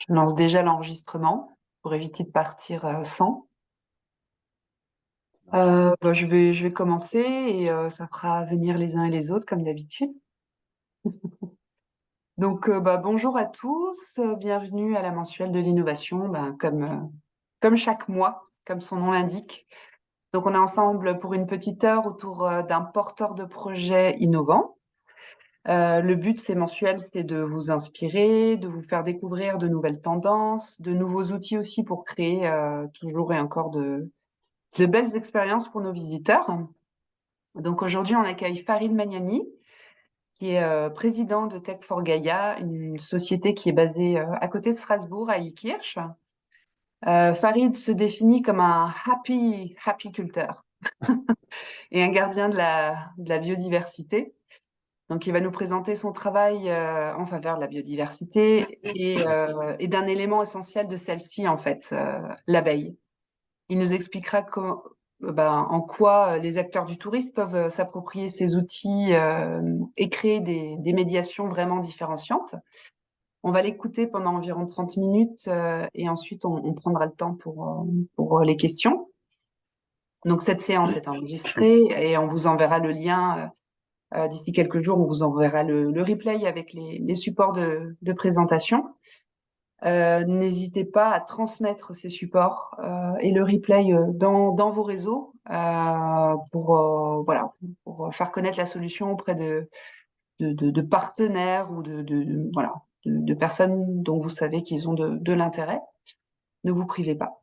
Je lance déjà l'enregistrement pour éviter de partir sans. Je vais commencer et ça fera venir les uns et les autres comme d'habitude. Donc, bonjour à tous, bienvenue à la mensuelle de l'innovation, comme chaque mois, comme son nom l'indique. Donc, on est ensemble pour une petite heure autour d'un porteur de projet innovant. Le but, c'est mensuel, c'est de vous inspirer, de vous faire découvrir de nouvelles tendances, de nouveaux outils aussi pour créer toujours et encore de belles expériences pour nos visiteurs. Donc aujourd'hui, on accueille Farid Magnani, qui est président de Tech for Gaia, une société qui est basée à côté de Strasbourg, à Ilkirch. Farid se définit comme un happy culteur et un gardien de la biodiversité. Donc, il va nous présenter son travail en faveur de la biodiversité et d'un élément essentiel de celle-ci, en fait, l'abeille. Il nous expliquera en quoi les acteurs du tourisme peuvent s'approprier ces outils et créer des médiations vraiment différenciantes. On va l'écouter pendant environ 30 minutes et ensuite on prendra le temps pour les questions. Donc cette séance est enregistrée et on vous enverra le lien d'ici quelques jours. On vous enverra le replay avec les supports de présentation. N'hésitez pas à transmettre ces supports et le replay dans vos réseaux pour faire connaître la solution auprès de partenaires ou de personnes dont vous savez qu'ils ont de l'intérêt. Ne vous privez pas.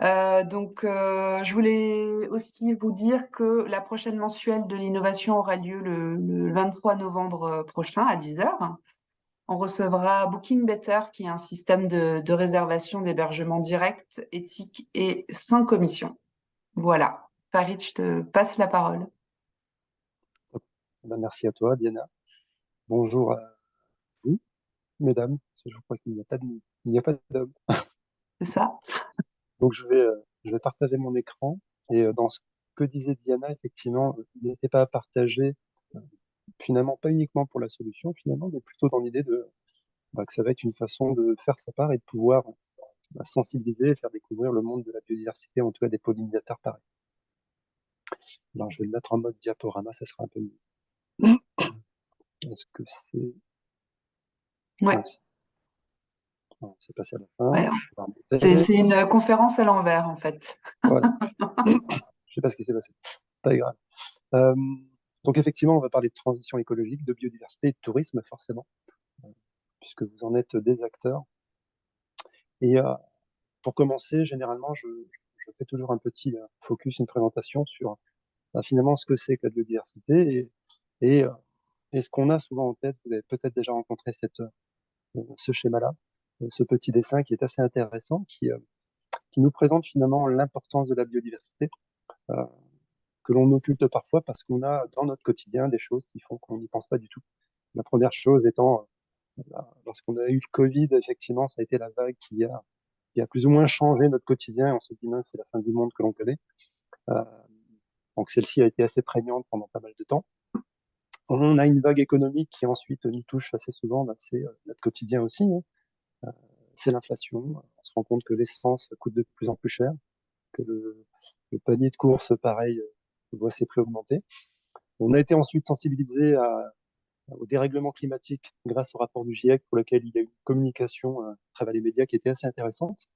Je voulais aussi vous dire que la prochaine mensuelle de l'innovation aura lieu le 23 novembre prochain à 10 heures. On recevra Booking Better, qui est un système de réservation d'hébergement direct, éthique et sans commission. Voilà. Farid, je te passe la parole. Merci à toi, Diana. Bonjour à vous, mesdames, parce que je crois qu'il n'y a pas d'hommes. C'est ça? Donc, je vais partager mon écran. Et dans ce que disait Diana, effectivement, n'hésitez pas à partager, euh, finalement, pas uniquement pour la solution, finalement, mais plutôt dans l'idée que ça va être une façon de faire sa part et de pouvoir sensibiliser et faire découvrir le monde de la biodiversité, en tout cas des pollinisateurs pareils. Alors, je vais le mettre en mode diaporama, ça sera un peu mieux. Est-ce que c'est... Ouais. Non, c'est passé à la fin. Ouais. Je vais remonter. C'est une conférence à l'envers, en fait. Voilà. Je sais pas ce qui s'est passé. Pas grave. Euh, donc effectivement, on va parler de transition écologique, de biodiversité et de tourisme, forcément, puisque vous en êtes des acteurs. Et pour commencer, généralement, je fais toujours un petit focus, une présentation sur finalement ce que c'est que la biodiversité et, euh, et ce qu'on a souvent en tête. Vous avez peut-être déjà rencontré ce schéma-là, ce petit dessin qui est assez intéressant, qui nous présente finalement l'importance de la biodiversité. Euh, que l'on occulte parfois parce qu'on a dans notre quotidien des choses qui font qu'on n'y pense pas du tout. La première chose étant, lorsqu'on a eu le Covid, effectivement, ça a été la vague qui a plus ou moins changé notre quotidien. On s'est dit, mince, c'est la fin du monde que l'on connaît. Euh, donc celle-ci a été assez prégnante pendant pas mal de temps. On a une vague économique qui ensuite nous touche assez souvent, c'est notre quotidien aussi, hein. Euh, c'est l'inflation. On se rend compte que l'essence coûte de plus en plus cher, que le panier de course, pareil, voit ses prix augmenter. On a été ensuite sensibilisé au dérèglement climatique grâce au rapport du GIEC pour lequel il y a eu une communication à travers les médias qui était assez intéressante,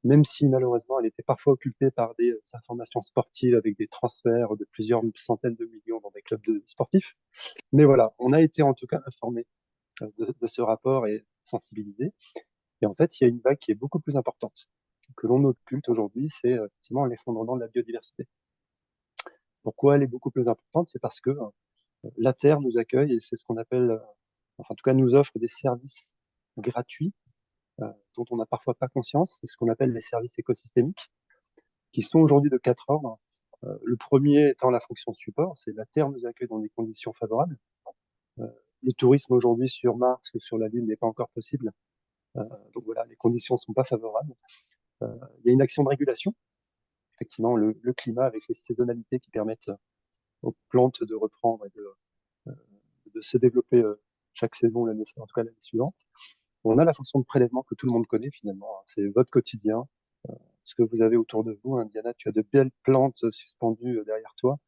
même si malheureusement elle était parfois occultée par des informations sportives avec des transferts de plusieurs centaines de millions dans des clubs sportifs. Mais voilà, on a été en tout cas informé de ce rapport et sensibilisé. Et en fait, il y a une vague qui est beaucoup plus importante que l'on occulte aujourd'hui, c'est effectivement l'effondrement de la biodiversité. Pourquoi elle est beaucoup plus importante? C'est parce que la Terre nous accueille et c'est ce qu'on appelle, enfin en tout cas nous offre des services gratuits dont on n'a parfois pas conscience. C'est ce qu'on appelle les services écosystémiques, qui sont aujourd'hui de quatre ordres. Le premier étant la fonction support, c'est la Terre nous accueille dans des conditions favorables. Euh, le tourisme aujourd'hui sur Mars ou sur la Lune n'est pas encore possible. Donc voilà, les conditions ne sont pas favorables. Il y a une action de régulation, effectivement le climat avec les saisonnalités qui permettent aux plantes de reprendre et de se développer chaque saison, en tout cas l'année suivante. On a la fonction de prélèvement que tout le monde connaît finalement, hein. C'est votre quotidien, ce que vous avez autour de vous, hein. Diana, tu as de belles plantes suspendues derrière toi.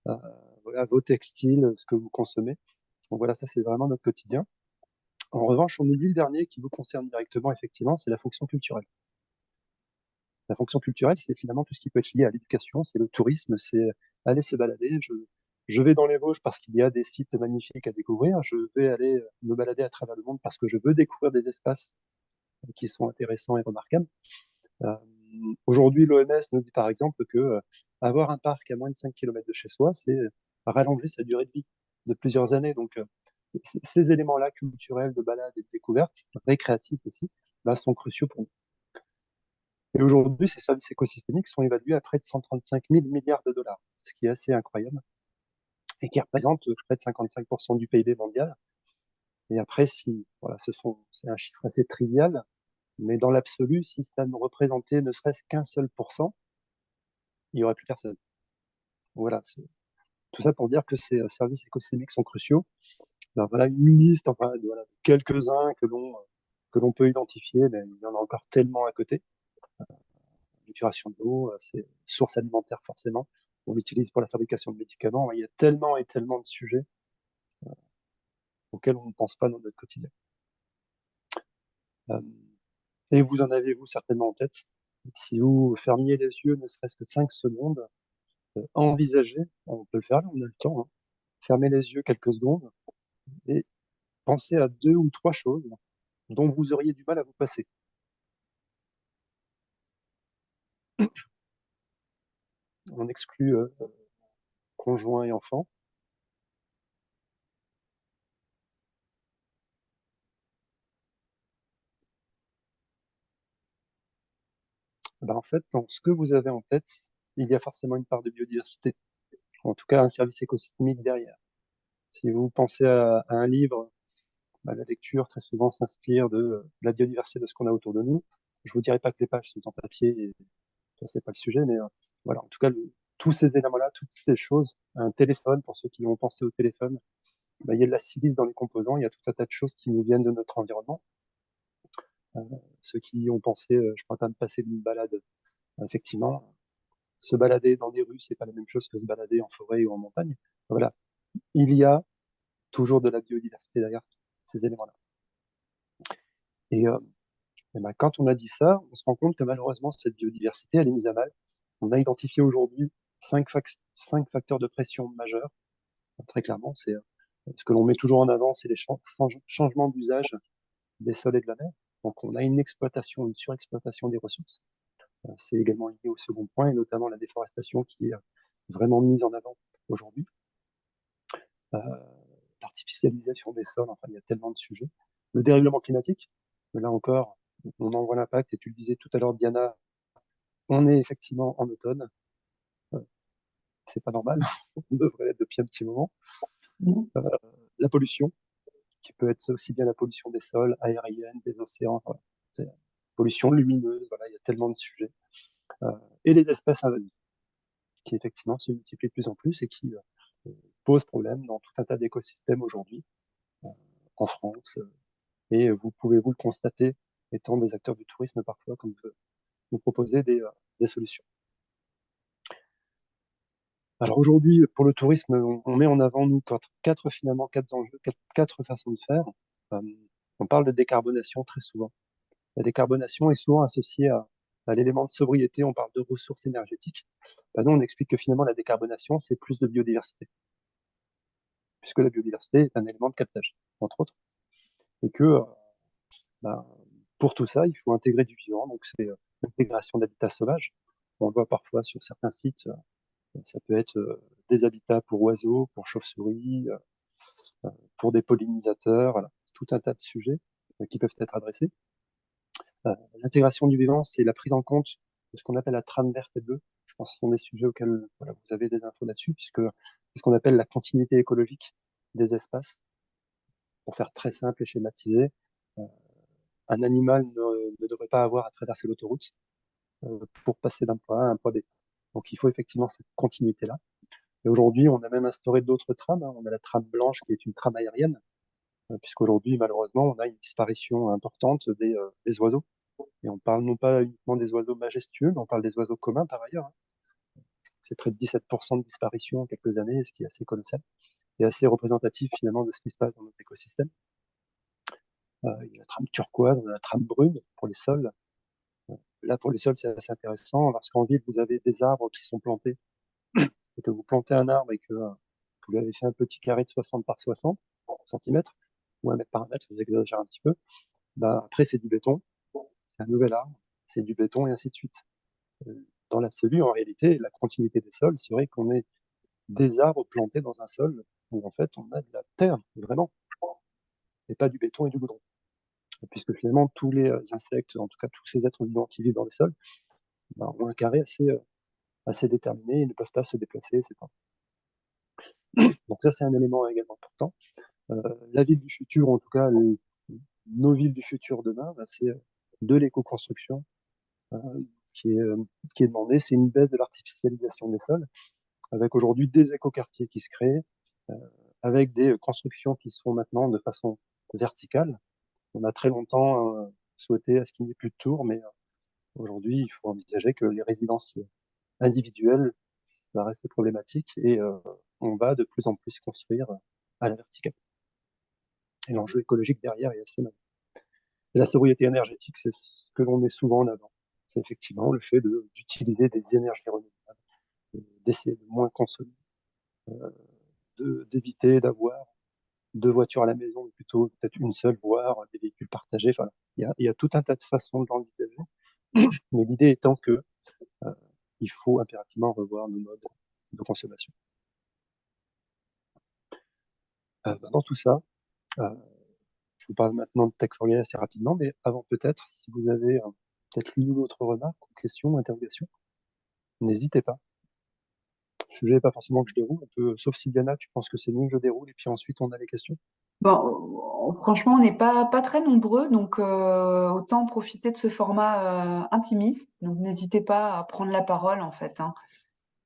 Euh, voilà, vos textiles, ce que vous consommez. Donc voilà, ça c'est vraiment notre quotidien. En revanche, on oublie le dernier qui vous concerne directement, effectivement, c'est la fonction culturelle. La fonction culturelle, c'est finalement tout ce qui peut être lié à l'éducation, c'est le tourisme, c'est aller se balader. Je vais dans les Vosges parce qu'il y a des sites magnifiques à découvrir. Je vais aller me balader à travers le monde parce que je veux découvrir des espaces qui sont intéressants et remarquables. Euh, Aujourd'hui, l'OMS nous dit par exemple que avoir un parc à moins de 5 km de chez soi, c'est rallonger sa durée de vie de plusieurs années. Donc, ces éléments-là, culturels, de balade et de découverte, récréatifs aussi, là, sont cruciaux pour nous. Et aujourd'hui, ces services écosystémiques sont évalués à près de 135 000 milliards de dollars, ce qui est assez incroyable et qui représente près de 55% du PIB mondial. Et après, si, voilà, c'est un chiffre assez trivial, mais dans l'absolu, si ça ne représentait ne serait-ce qu'un seul pourcent, il n'y aurait plus personne. Voilà, tout ça pour dire que ces services écosystémiques sont cruciaux. Alors, voilà une liste, enfin, voilà, quelques-uns que l'on peut identifier, mais il y en a encore tellement à côté. L'épuration de l'eau, c'est source alimentaire forcément. On l'utilise pour la fabrication de médicaments. Il y a tellement et tellement de sujets auxquels on ne pense pas dans notre quotidien. Euh, et vous en avez, vous, certainement en tête. Si vous fermiez les yeux, ne serait-ce que 5 secondes, envisagez, on peut le faire là, on a le temps, hein, fermez les yeux quelques secondes et pensez à 2 ou 3 choses dont vous auriez du mal à vous passer. On exclut conjoint et enfant. Ben, en fait, dans ce que vous avez en tête, il y a forcément une part de biodiversité, en tout cas un service écosystémique derrière. Si vous pensez à un livre, bah, la lecture très souvent s'inspire de la biodiversité de ce qu'on a autour de nous. Je vous dirai pas que les pages sont en papier, et ça c'est pas le sujet, mais voilà, en tout cas, tous ces éléments-là, toutes ces choses, un téléphone, pour ceux qui ont pensé au téléphone, bah, il y a de la silice dans les composants, il y a tout un tas de choses qui nous viennent de notre environnement. Euh, Ceux qui ont pensé, je pourrais pas me passer d'une balade, effectivement, se balader dans des rues, c'est pas la même chose que se balader en forêt ou en montagne. Voilà, il y a toujours de la biodiversité derrière ces éléments-là. Et, et ben, quand on a dit ça, on se rend compte que malheureusement, cette biodiversité, elle est mise à mal. On a identifié aujourd'hui 5 facteurs de pression majeurs. Très clairement, c'est ce que l'on met toujours en avant, c'est les changements d'usage des sols et de la mer. Donc, on a une exploitation, une surexploitation des ressources. C'est également lié au second point, et notamment la déforestation qui est vraiment mise en avant aujourd'hui. Euh, L'artificialisation des sols, enfin, il y a tellement de sujets. Le dérèglement climatique, là encore, on en voit l'impact, et tu le disais tout à l'heure, Diana, on est effectivement en automne. Euh, c'est pas normal, on devrait l'être depuis un petit moment. Euh, la pollution, qui peut être aussi bien la pollution des sols, aérienne, des océans, voilà. Pollution lumineuse, voilà, il y a tellement de sujets. Euh, et les espèces invasives, qui effectivement se multiplient de plus en plus et qui posent problème dans tout un tas d'écosystèmes aujourd'hui, euh, en France. Et vous pouvez vous le constater, étant des acteurs du tourisme parfois, quand vous proposez des solutions. Alors aujourd'hui, pour le tourisme, on met en avant, nous, finalement, 4 enjeux, 4 façons de faire. Euh, on parle de décarbonation très souvent. La décarbonation est souvent associée à l'élément de sobriété, on parle de ressources énergétiques. Ben nous, on explique que finalement, la décarbonation, c'est plus de biodiversité, puisque la biodiversité est un élément de captage, entre autres, et que ben, pour tout ça, il faut intégrer du vivant, donc c'est l'intégration d'habitats sauvages. On le voit parfois sur certains sites, ça peut être des habitats pour oiseaux, pour chauves-souris, pour des pollinisateurs, voilà, tout un tas de sujets qui peuvent être adressés. L'intégration du vivant, c'est la prise en compte de ce qu'on appelle la trame verte et bleue. Je pense que ce sont des sujets auxquels voilà, vous avez des infos là-dessus, puisque c'est ce qu'on appelle la continuité écologique des espaces. Pour faire très simple et schématisé, euh, un animal ne devrait pas avoir à traverser l'autoroute pour passer d'un point A à un point B. Donc il faut effectivement cette continuité-là. Et aujourd'hui, on a même instauré d'autres trames, hein. On a la trame blanche qui est une trame aérienne, puisqu'aujourd'hui, malheureusement, on a une disparition importante des oiseaux. Et on parle non pas uniquement des oiseaux majestueux, mais on parle des oiseaux communs par ailleurs, hein. C'est près de 17% de disparition en quelques années, ce qui est assez colossal et assez représentatif finalement de ce qui se passe dans notre écosystème. Il y a la trame turquoise, on a la trame brune pour les sols. Là, pour les sols, c'est assez intéressant. Lorsqu'en ville, vous avez des arbres qui sont plantés et que vous plantez un arbre et que vous lui avez fait un petit carré de 60 par 60 centimètres ou 1 mètre par 1 mètre, vous exagérez un petit peu, bah, après, c'est du béton, c'est un nouvel arbre, c'est du béton et ainsi de suite. Dans l'absolu, en réalité, la continuité des sols, c'est vrai qu'on est des arbres plantés dans un sol où en fait on a de la terre, vraiment, et pas du béton et du goudron. Puisque finalement, tous les insectes, en tout cas tous ces êtres vivants qui vivent dans les sols, bah, ont un carré assez déterminé, ils ne peuvent pas se déplacer, etc. Donc ça, c'est un élément également important. La ville du futur, en tout cas, nos villes du futur demain, bah, c'est de l'éco-construction euh, qui est, euh, qui est demandée. C'est une baisse de l'artificialisation des sols, avec aujourd'hui des écoquartiers qui se créent, euh, avec des constructions qui se font maintenant de façon verticale. On a très longtemps souhaité à ce qu'il n'y ait plus de tours, mais aujourd'hui, il faut envisager que les résidences individuelles, ça reste problématique et on va de plus en plus construire à la verticale. Et l'enjeu écologique derrière est assez majeur. Et la sobriété énergétique, c'est ce que l'on met souvent en avant. C'est effectivement le fait d'utiliser des énergies renouvelables, d'essayer de moins consommer, d'éviter d'avoir deux voitures à la maison, mais plutôt peut-être une seule, voire des véhicules partagés. Enfin, il y a tout un tas de façons de l'envisager. Mais l'idée étant que euh, il faut impérativement revoir nos modes de consommation. Dans tout ça, euh, je vous parle maintenant de Tech4Gaia assez rapidement, mais avant peut-être, si vous avez peut-être l'une ou l'autre remarque ou question ou interrogation, n'hésitez pas. Le sujet n'est pas forcément que je déroule, sauf si Diana, tu penses que c'est mieux que je déroule et puis ensuite on a les questions. Bon, franchement, on n'est pas très nombreux, donc autant profiter de ce format intimiste. Donc n'hésitez pas à prendre la parole en fait, hein.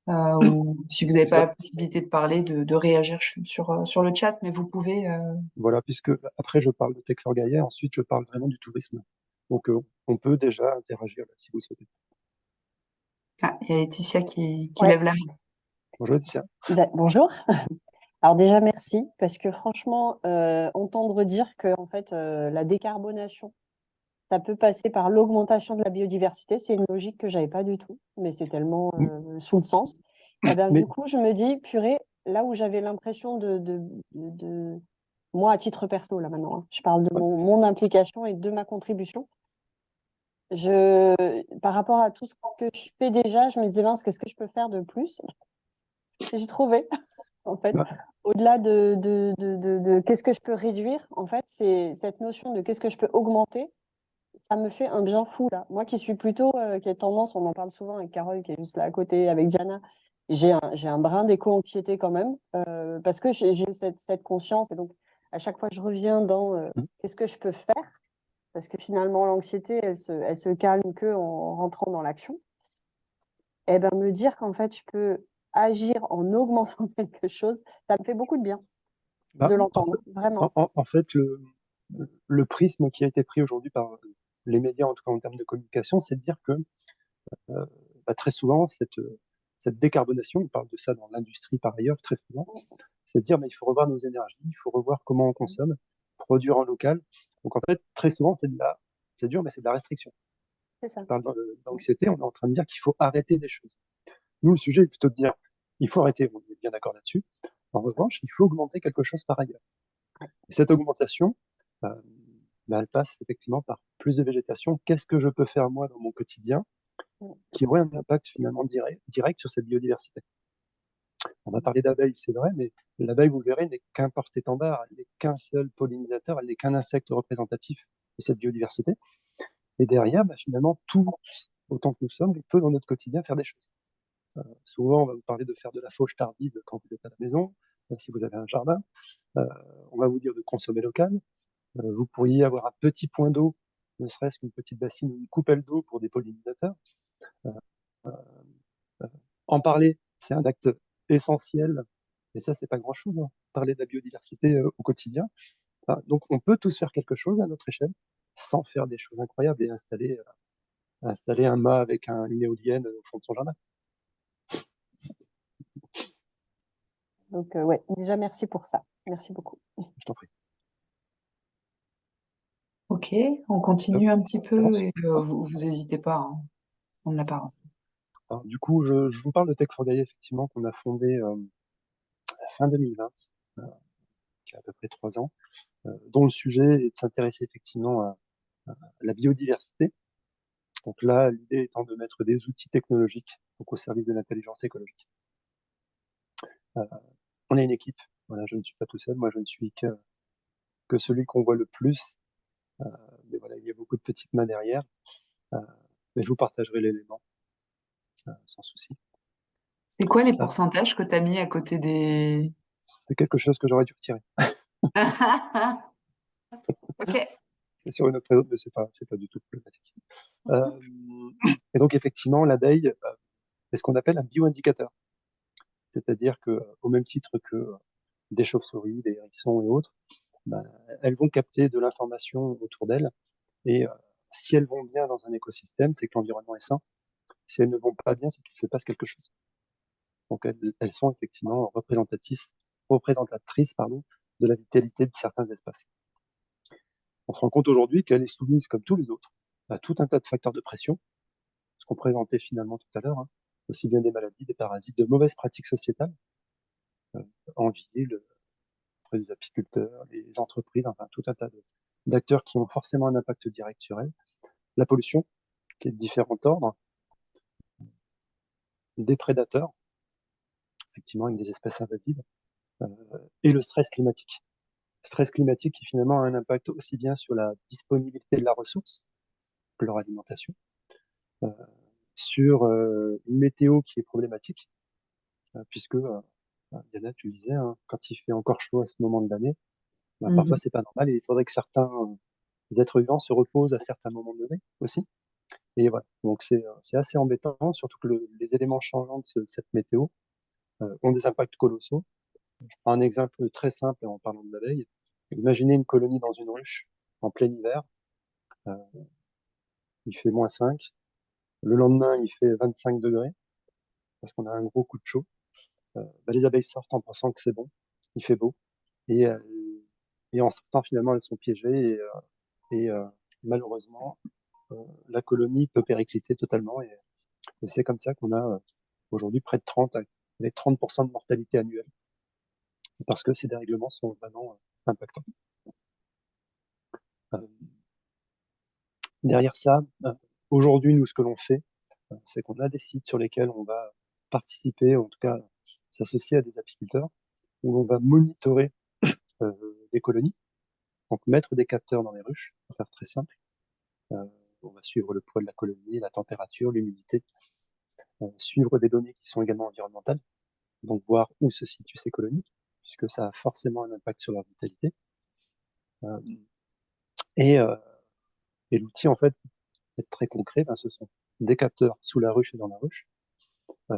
Ou si vous n'avez pas la possibilité de parler, de réagir sur le chat, mais vous pouvez. Voilà, puisque après je parle de Tech4Gaia, ensuite je parle vraiment du tourisme. Donc on peut déjà interagir là, si vous le souhaitez. Ah, il y a Laetitia qui Ouais, lève la main. Bonjour Laetitia. bonjour. Alors déjà, merci, parce que franchement, entendre dire que en fait, la décarbonation, ça peut passer par l'augmentation de la biodiversité, c'est une logique que j'avais pas du tout, mais c'est tellement sous le sens. Et ben, du Mais coup, je me dis, purée, là où j'avais l'impression moi, à titre perso, là maintenant, hein, je parle de ouais, mon implication et de ma contribution. Par rapport à tout ce que je fais déjà, je me disais, mince, qu'est-ce que je peux faire de plus? Et j'ai trouvé. En fait, bah, au-delà de qu'est-ce que je peux réduire, en fait, c'est cette notion de qu'est-ce que je peux augmenter, ça me fait un bien fou là. Moi qui suis plutôt, qui ai tendance, on en parle souvent avec Carole qui est juste là à côté, avec Diana, j'ai un brin d'éco-anxiété quand même, parce que j'ai cette conscience et donc à chaque fois je reviens dans qu'est-ce que je peux faire, parce que finalement l'anxiété, elle se calme que en rentrant dans l'action. Et ben me dire qu'en fait je peux agir en augmentant quelque chose, ça me fait beaucoup de bien bah, de l'entendre, vraiment. en fait, le prisme qui a été pris aujourd'hui par les médias, en tout cas en termes de communication, c'est de dire que euh, bah, très souvent, cette décarbonation, on parle de ça dans l'industrie par ailleurs, très souvent, c'est de dire bah, il faut revoir nos énergies, il faut revoir comment on consomme, produire en local. Donc en fait, très souvent, c'est dur, mais c'est de la restriction. C'est ça. On parle d'anxiété, on est en train de dire qu'il faut arrêter des choses. Nous, le sujet est plutôt de dire il faut arrêter, on est bien d'accord là-dessus. En revanche, il faut augmenter quelque chose par ailleurs. Et cette augmentation, euh, bah, elle passe effectivement par plus de végétation. Qu'est-ce que je peux faire moi dans mon quotidien qui aurait un impact finalement direct sur cette biodiversité? On va parler d'abeilles, c'est vrai, mais l'abeille, vous le verrez, n'est qu'un porte-étendard, elle n'est qu'un seul pollinisateur, elle n'est qu'un insecte représentatif de cette biodiversité. Et derrière, bah, finalement, tous, autant que nous sommes, on peut dans notre quotidien faire des choses. Souvent, on va vous parler de faire de la fauche tardive quand vous êtes à la maison, si vous avez un jardin. Euh, on va vous dire de consommer local. Vous pourriez avoir un petit point d'eau, ne serait-ce qu'une petite bassine ou une coupelle d'eau pour des pollinisateurs. Euh, En parler, c'est un acte essentiel, et ça, c'est pas grand-chose, hein. Parler de la biodiversité au quotidien, Enfin, donc, on peut tous faire quelque chose à notre échelle sans faire des choses incroyables et installer un mât avec une éolienne au fond de son jardin. Donc, ouais, déjà, merci pour ça. Merci beaucoup. Je t'en prie. Ok, on Top. continue un petit peu Avance. et vous n'hésitez pas à prendre la parole. Alors, du coup, je vous parle de Tech4Gaia, effectivement, qu'on a fondé fin 2020, euh, qui a à peu près 3 ans, dont le sujet est de s'intéresser effectivement à la biodiversité. Donc là, l'idée étant de mettre des outils technologiques donc, au service de l'intelligence écologique. Euh, on est une équipe. Voilà, je ne suis pas tout seul. Moi, je ne suis que celui qu'on voit le plus. Mais voilà, il y a beaucoup de petites mains derrière. Euh, mais je vous partagerai l'élément sans souci. C'est quoi les Ça, pourcentages que tu as mis à côté des... c'est quelque chose que j'aurais dû retirer. Ok. C'est sur une autre raison, mais c'est pas du tout problématique. Euh, et donc, effectivement, l'abeille est ce qu'on appelle un bioindicateur. C'est-à-dire que, au même titre que des chauves-souris, des hérissons et autres, ben, elles vont capter de l'information autour d'elles. Et si elles vont bien dans un écosystème, c'est que l'environnement est sain. Si elles ne vont pas bien, c'est qu'il se passe quelque chose. Donc elles sont effectivement représentatrices de la vitalité de certains espaces. On se rend compte aujourd'hui qu'elle est soumise, comme tous les autres, à tout un tas de facteurs de pression, ce qu'on présentait finalement tout à l'heure, hein, aussi bien des maladies, des parasites, de mauvaises pratiques sociétales, en ville, auprès des apiculteurs, les entreprises, enfin tout un tas d'acteurs qui ont forcément un impact direct sur elles. La pollution, qui est de différents ordres, des prédateurs, effectivement avec des espèces invasives, euh, et le stress climatique. Stress climatique qui finalement a un impact aussi bien sur la disponibilité de la ressource que leur alimentation, euh, sur une météo qui est problématique, puisque Yana, tu le disais, hein, quand il fait encore chaud à ce moment de l'année, ben, parfois Mhm. c'est pas normal et il faudrait que certains êtres vivants se reposent à certains moments donnés aussi. Et voilà, donc c'est assez embêtant, surtout que les éléments changeants de cette météo ont des impacts colossaux. Je prends un exemple très simple en parlant de l'abeille. Imaginez une colonie dans une ruche en plein hiver, euh, il fait -5. Le lendemain, il fait 25 degrés parce qu'on a un gros coup de chaud. Bah, les abeilles sortent en pensant que c'est bon, il fait beau. Et, euh, et en sortant, finalement, elles sont piégées. Et malheureusement, euh, la colonie peut péricliter totalement. Et c'est comme ça qu'on a aujourd'hui près de 30% de mortalité annuelle parce que ces dérèglements sont vraiment impactants. Euh, Derrière ça, aujourd'hui, nous, ce que l'on fait, c'est qu'on a des sites sur lesquels on va participer, en tout cas s'associer à des apiculteurs, où l'on va monitorer euh, des colonies, donc mettre des capteurs dans les ruches, pour faire très simple. Euh, on va suivre le poids de la colonie, la température, l'humidité, suivre des données qui sont également environnementales, donc voir où se situent ces colonies, puisque ça a forcément un impact sur leur vitalité. Euh, et euh, et l'outil, en fait, est très concret, ben, ce sont des capteurs sous la ruche et dans la ruche. Euh,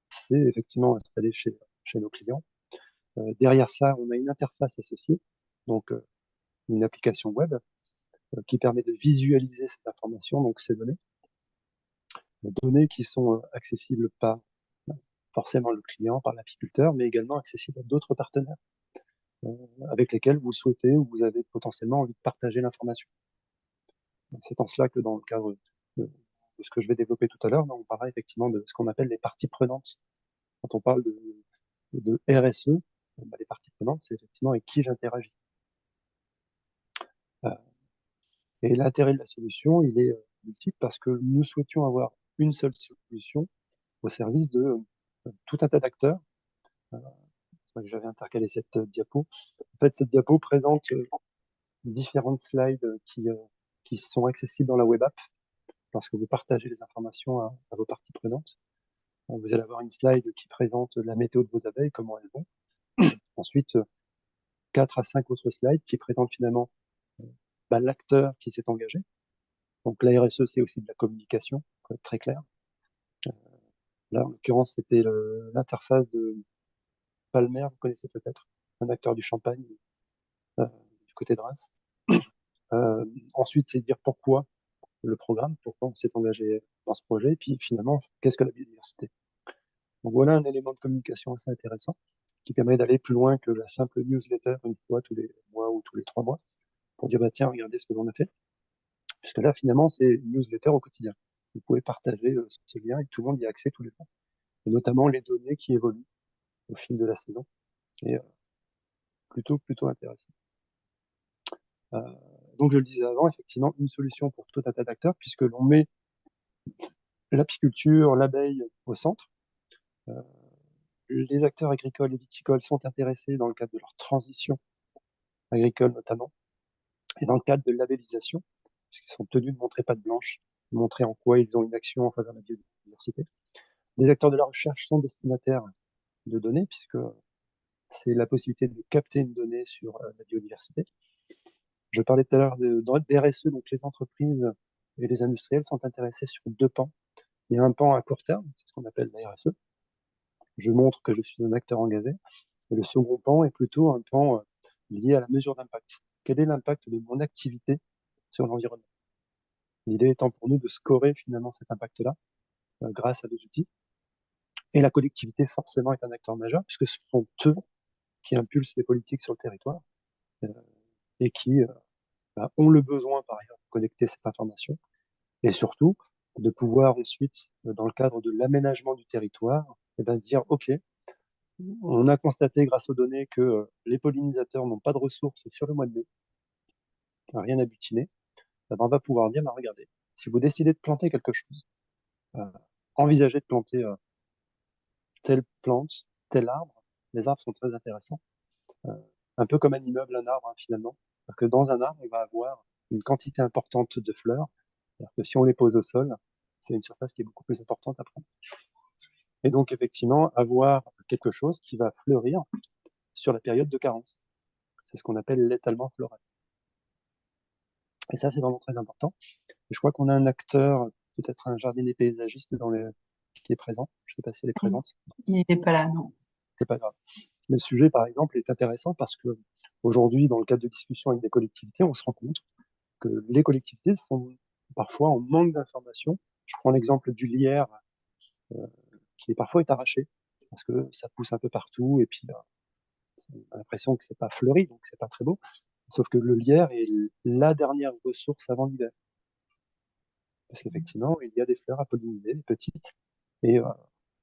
c'est effectivement installé chez nos clients. Derrière ça, on a une interface associée, donc une application web qui permet de visualiser ces informations, donc ces données qui sont accessibles par forcément le client, par l'apiculteur, mais également accessibles à d'autres partenaires euh, avec lesquels vous souhaitez ou vous avez potentiellement envie de partager l'information. C'est en cela que dans le cadre de ce que je vais développer tout à l'heure, on parlera effectivement de ce qu'on appelle les parties prenantes. Quand on parle de RSE, bah, les parties prenantes, c'est effectivement avec qui j'interagis. Euh, Et l'intérêt de la solution, il est multiple parce que nous souhaitions avoir une seule solution au service de tout un tas d'acteurs. Euh, J'avais intercalé cette diapo. En fait, cette diapo présente différentes slides qui sont accessibles dans la web app lorsque vous partagez les informations à vos parties prenantes. Vous allez avoir une slide qui présente la météo de vos abeilles, comment elles vont. Ensuite, 4 à 5 autres slides qui présentent finalement bah, l'acteur qui s'est engagé. Donc la RSE, c'est aussi de la communication, pour être très clair. Là, en l'occurrence, c'était l'interface de Palmer, vous connaissez peut-être, un acteur du champagne du côté de Reims. Ensuite, c'est dire pourquoi le programme, pourquoi on s'est engagé dans ce projet, et puis finalement, qu'est-ce que la biodiversité. Donc voilà un élément de communication assez intéressant qui permet d'aller plus loin que la simple newsletter une fois tous les mois ou tous les 3 mois pour dire bah tiens regardez ce que l'on a fait, puisque là finalement c'est une newsletter au quotidien. Vous pouvez partager ce lien et tout le monde y a accès tous les jours, et notamment les données qui évoluent au fil de la saison, et plutôt intéressant. Donc je le disais avant, effectivement une solution pour tout un tas d'acteurs puisque l'on met l'apiculture, l'abeille au centre. Les acteurs agricoles et viticoles sont intéressés dans le cadre de leur transition agricole notamment, et dans le cadre de labellisation, puisqu'ils sont tenus de montrer patte blanche, de montrer en quoi ils ont une action en faveur de la biodiversité. Les acteurs de la recherche sont destinataires de données, puisque c'est la possibilité de capter une donnée sur la biodiversité. Je parlais tout à l'heure des RSE, donc les entreprises et les industriels sont intéressés sur 2 pans. Il y a un pan à court terme, c'est ce qu'on appelle la RSE. Je montre que je suis un acteur engagé. Et le second pan est plutôt un pan lié à la mesure d'impact. Quel est l'impact de mon activité sur l'environnement? L'idée étant pour nous de scorer finalement cet impact-là grâce à des outils. Et la collectivité forcément est un acteur majeur puisque ce sont eux qui impulsent les politiques sur le territoire et qui ont le besoin par ailleurs de collecter cette information et surtout de pouvoir ensuite, dans le cadre de l'aménagement du territoire, dire ok, on a constaté grâce aux données que les pollinisateurs n'ont pas de ressources sur le mois de mai, rien à butiner, on va pouvoir dire, regardez, si vous décidez de planter quelque chose, envisagez de planter telle plante, tel arbre. Les arbres sont très intéressants, un peu comme un immeuble, un arbre finalement. C'est-à-dire que dans un arbre, on va avoir une quantité importante de fleurs, alors que si on les pose au sol, c'est une surface qui est beaucoup plus importante à prendre. Et donc effectivement, avoir quelque chose qui va fleurir sur la période de carence. C'est ce qu'on appelle l'étalement floral. Et ça, c'est vraiment très important. Et je crois qu'on a un acteur, peut-être un jardinier paysagiste qui est présent. Je ne sais pas si elle est présente. Il n'est pas là, non. C'est pas grave. Mais le sujet, par exemple, est intéressant parce que aujourd'hui, dans le cadre de discussions avec des collectivités, on se rend compte que les collectivités sont parfois en manque d'informations. Je prends l'exemple du lierre qui parfois est arraché parce que ça pousse un peu partout et puis on a l'impression que c'est pas fleuri, donc c'est pas très beau. Sauf que le lierre est la dernière ressource avant l'hiver. Parce qu'effectivement, il y a des fleurs à polliniser, des petites. Et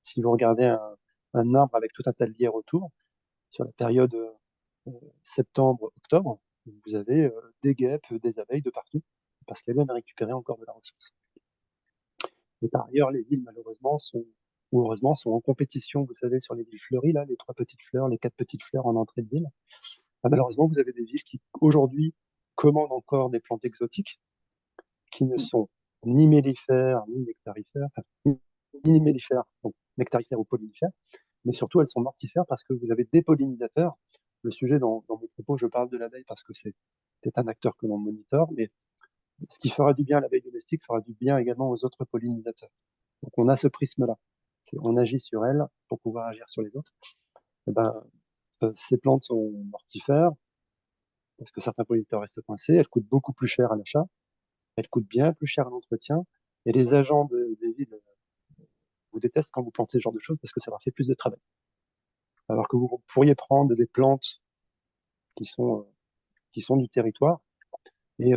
si vous regardez un arbre avec tout un tas de lierre autour, sur la période septembre-octobre, vous avez des guêpes, des abeilles de partout, parce qu'elles viennent récupérer encore de la ressource. Et par ailleurs, les villes, malheureusement, ou heureusement, sont en compétition, vous savez, sur les villes fleuries, là, les 3 petites fleurs, les 4 petites fleurs en entrée de ville. Malheureusement, vous avez des villes qui, aujourd'hui, commandent encore des plantes exotiques qui ne sont ni mellifères, ni nectarifères, ni mellifères, donc nectarifères ou pollinifères, mais surtout elles sont mortifères parce que vous avez des pollinisateurs. Le sujet dans mon propos, je parle de l'abeille parce que c'est un acteur que l'on monitore, mais ce qui fera du bien à l'abeille domestique fera du bien également aux autres pollinisateurs. Donc on a ce prisme-là. On agit sur elles pour pouvoir agir sur les autres. Et ces plantes sont mortifères parce que certains pollinisateurs restent coincés. Elles coûtent beaucoup plus cher à l'achat. Elles coûtent bien plus cher à l'entretien. Et les agents des villes vous détestent quand vous plantez ce genre de choses parce que ça leur fait plus de travail. Alors que vous pourriez prendre des plantes qui sont du territoire et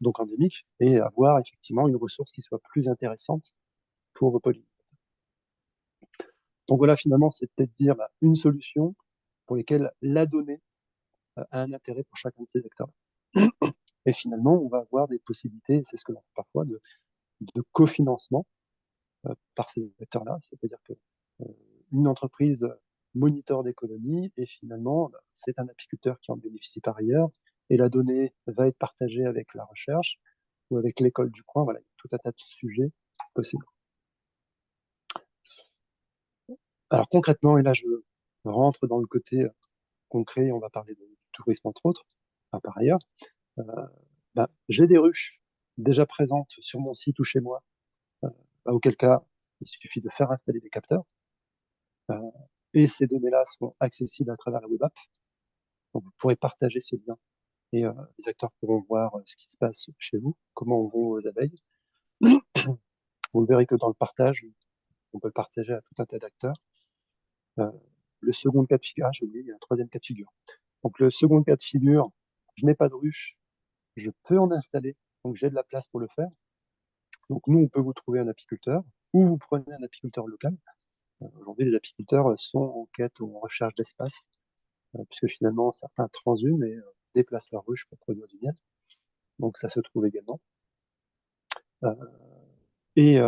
donc endémiques et avoir effectivement une ressource qui soit plus intéressante pour vos pollinisateurs. Donc voilà, finalement, c'est peut-être dire une solution pour laquelle la donnée a un intérêt pour chacun de ces acteurs. Et finalement, on va avoir des possibilités, c'est ce que l'on fait parfois, de cofinancement par ces acteurs-là. C'est-à-dire que une entreprise monitore des colonies et finalement, c'est un apiculteur qui en bénéficie par ailleurs et la donnée va être partagée avec la recherche ou avec l'école du coin. Voilà, il y a tout un tas de sujets possibles. Alors concrètement, et là je rentre dans le côté concret, on va parler de tourisme entre autres, par ailleurs, j'ai des ruches déjà présentes sur mon site ou chez moi, auquel cas il suffit de faire installer des capteurs, et ces données-là sont accessibles à travers la web app. Donc, vous pourrez partager ce lien et les acteurs pourront voir ce qui se passe chez vous, comment vont vos abeilles. Vous verrez que dans le partage, on peut le partager à tout un tas d'acteurs. Le second cas de figure, j'ai oublié, il y a un troisième cas de figure. Donc le second cas de figure, je n'ai pas de ruche, je peux en installer, donc j'ai de la place pour le faire. Donc nous, on peut vous trouver un apiculteur, ou vous prenez un apiculteur local. Aujourd'hui, les apiculteurs sont en quête ou en recherche d'espace, puisque finalement, certains transhument et déplacent leur ruche pour produire du miel. Donc ça se trouve également. Et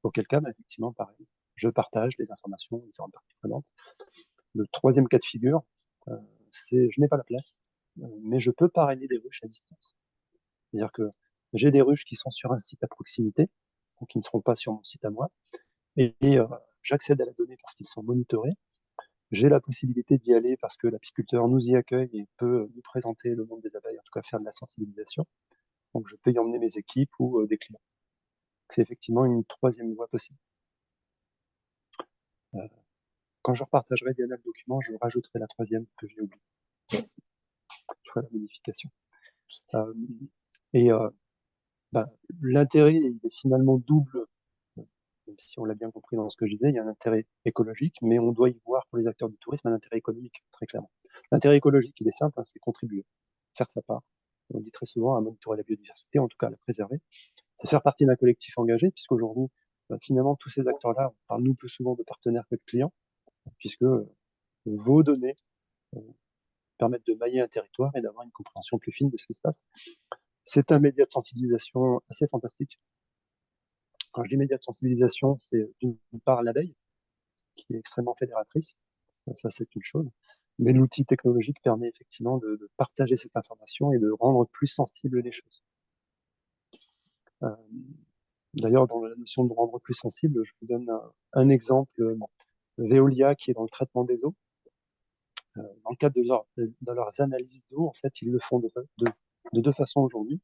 auquel cas, effectivement, pareil, je partage les informations aux différentes parties prenantes. Le troisième cas de figure, c'est je n'ai pas la place, mais je peux parrainer des ruches à distance. C'est-à-dire que j'ai des ruches qui sont sur un site à proximité, donc qui ne seront pas sur mon site à moi, et j'accède à la donnée parce qu'ils sont monitorés. J'ai la possibilité d'y aller parce que l'apiculteur nous y accueille et peut nous présenter le monde des abeilles, en tout cas faire de la sensibilisation. Donc je peux y emmener mes équipes ou des clients. C'est effectivement une troisième voie possible. Quand je repartagerai Diana le document, je rajouterai la troisième que j'ai oubliée. Je ferai la modification. Et l'intérêt est finalement double, même si on l'a bien compris dans ce que je disais, il y a un intérêt écologique, mais on doit y voir pour les acteurs du tourisme un intérêt économique, très clairement. L'intérêt écologique, il est simple, hein, c'est contribuer, faire sa part. On dit très souvent à monitorer la biodiversité, en tout cas à la préserver. C'est faire partie d'un collectif engagé, puisqu'aujourd'hui, finalement, tous ces acteurs-là, on parle nous plus souvent de partenaires que de clients, puisque vos données permettent de mailler un territoire et d'avoir une compréhension plus fine de ce qui se passe. C'est un média de sensibilisation assez fantastique. Quand je dis média de sensibilisation, c'est d'une part l'abeille, qui est extrêmement fédératrice, ça c'est une chose, mais l'outil technologique permet effectivement de partager cette information et de rendre plus sensibles les choses. D'ailleurs, dans la notion de rendre plus sensible, je vous donne un exemple. Veolia, qui est dans le traitement des eaux, dans le cadre de leurs analyses d'eau, en fait, ils le font de deux façons aujourd'hui.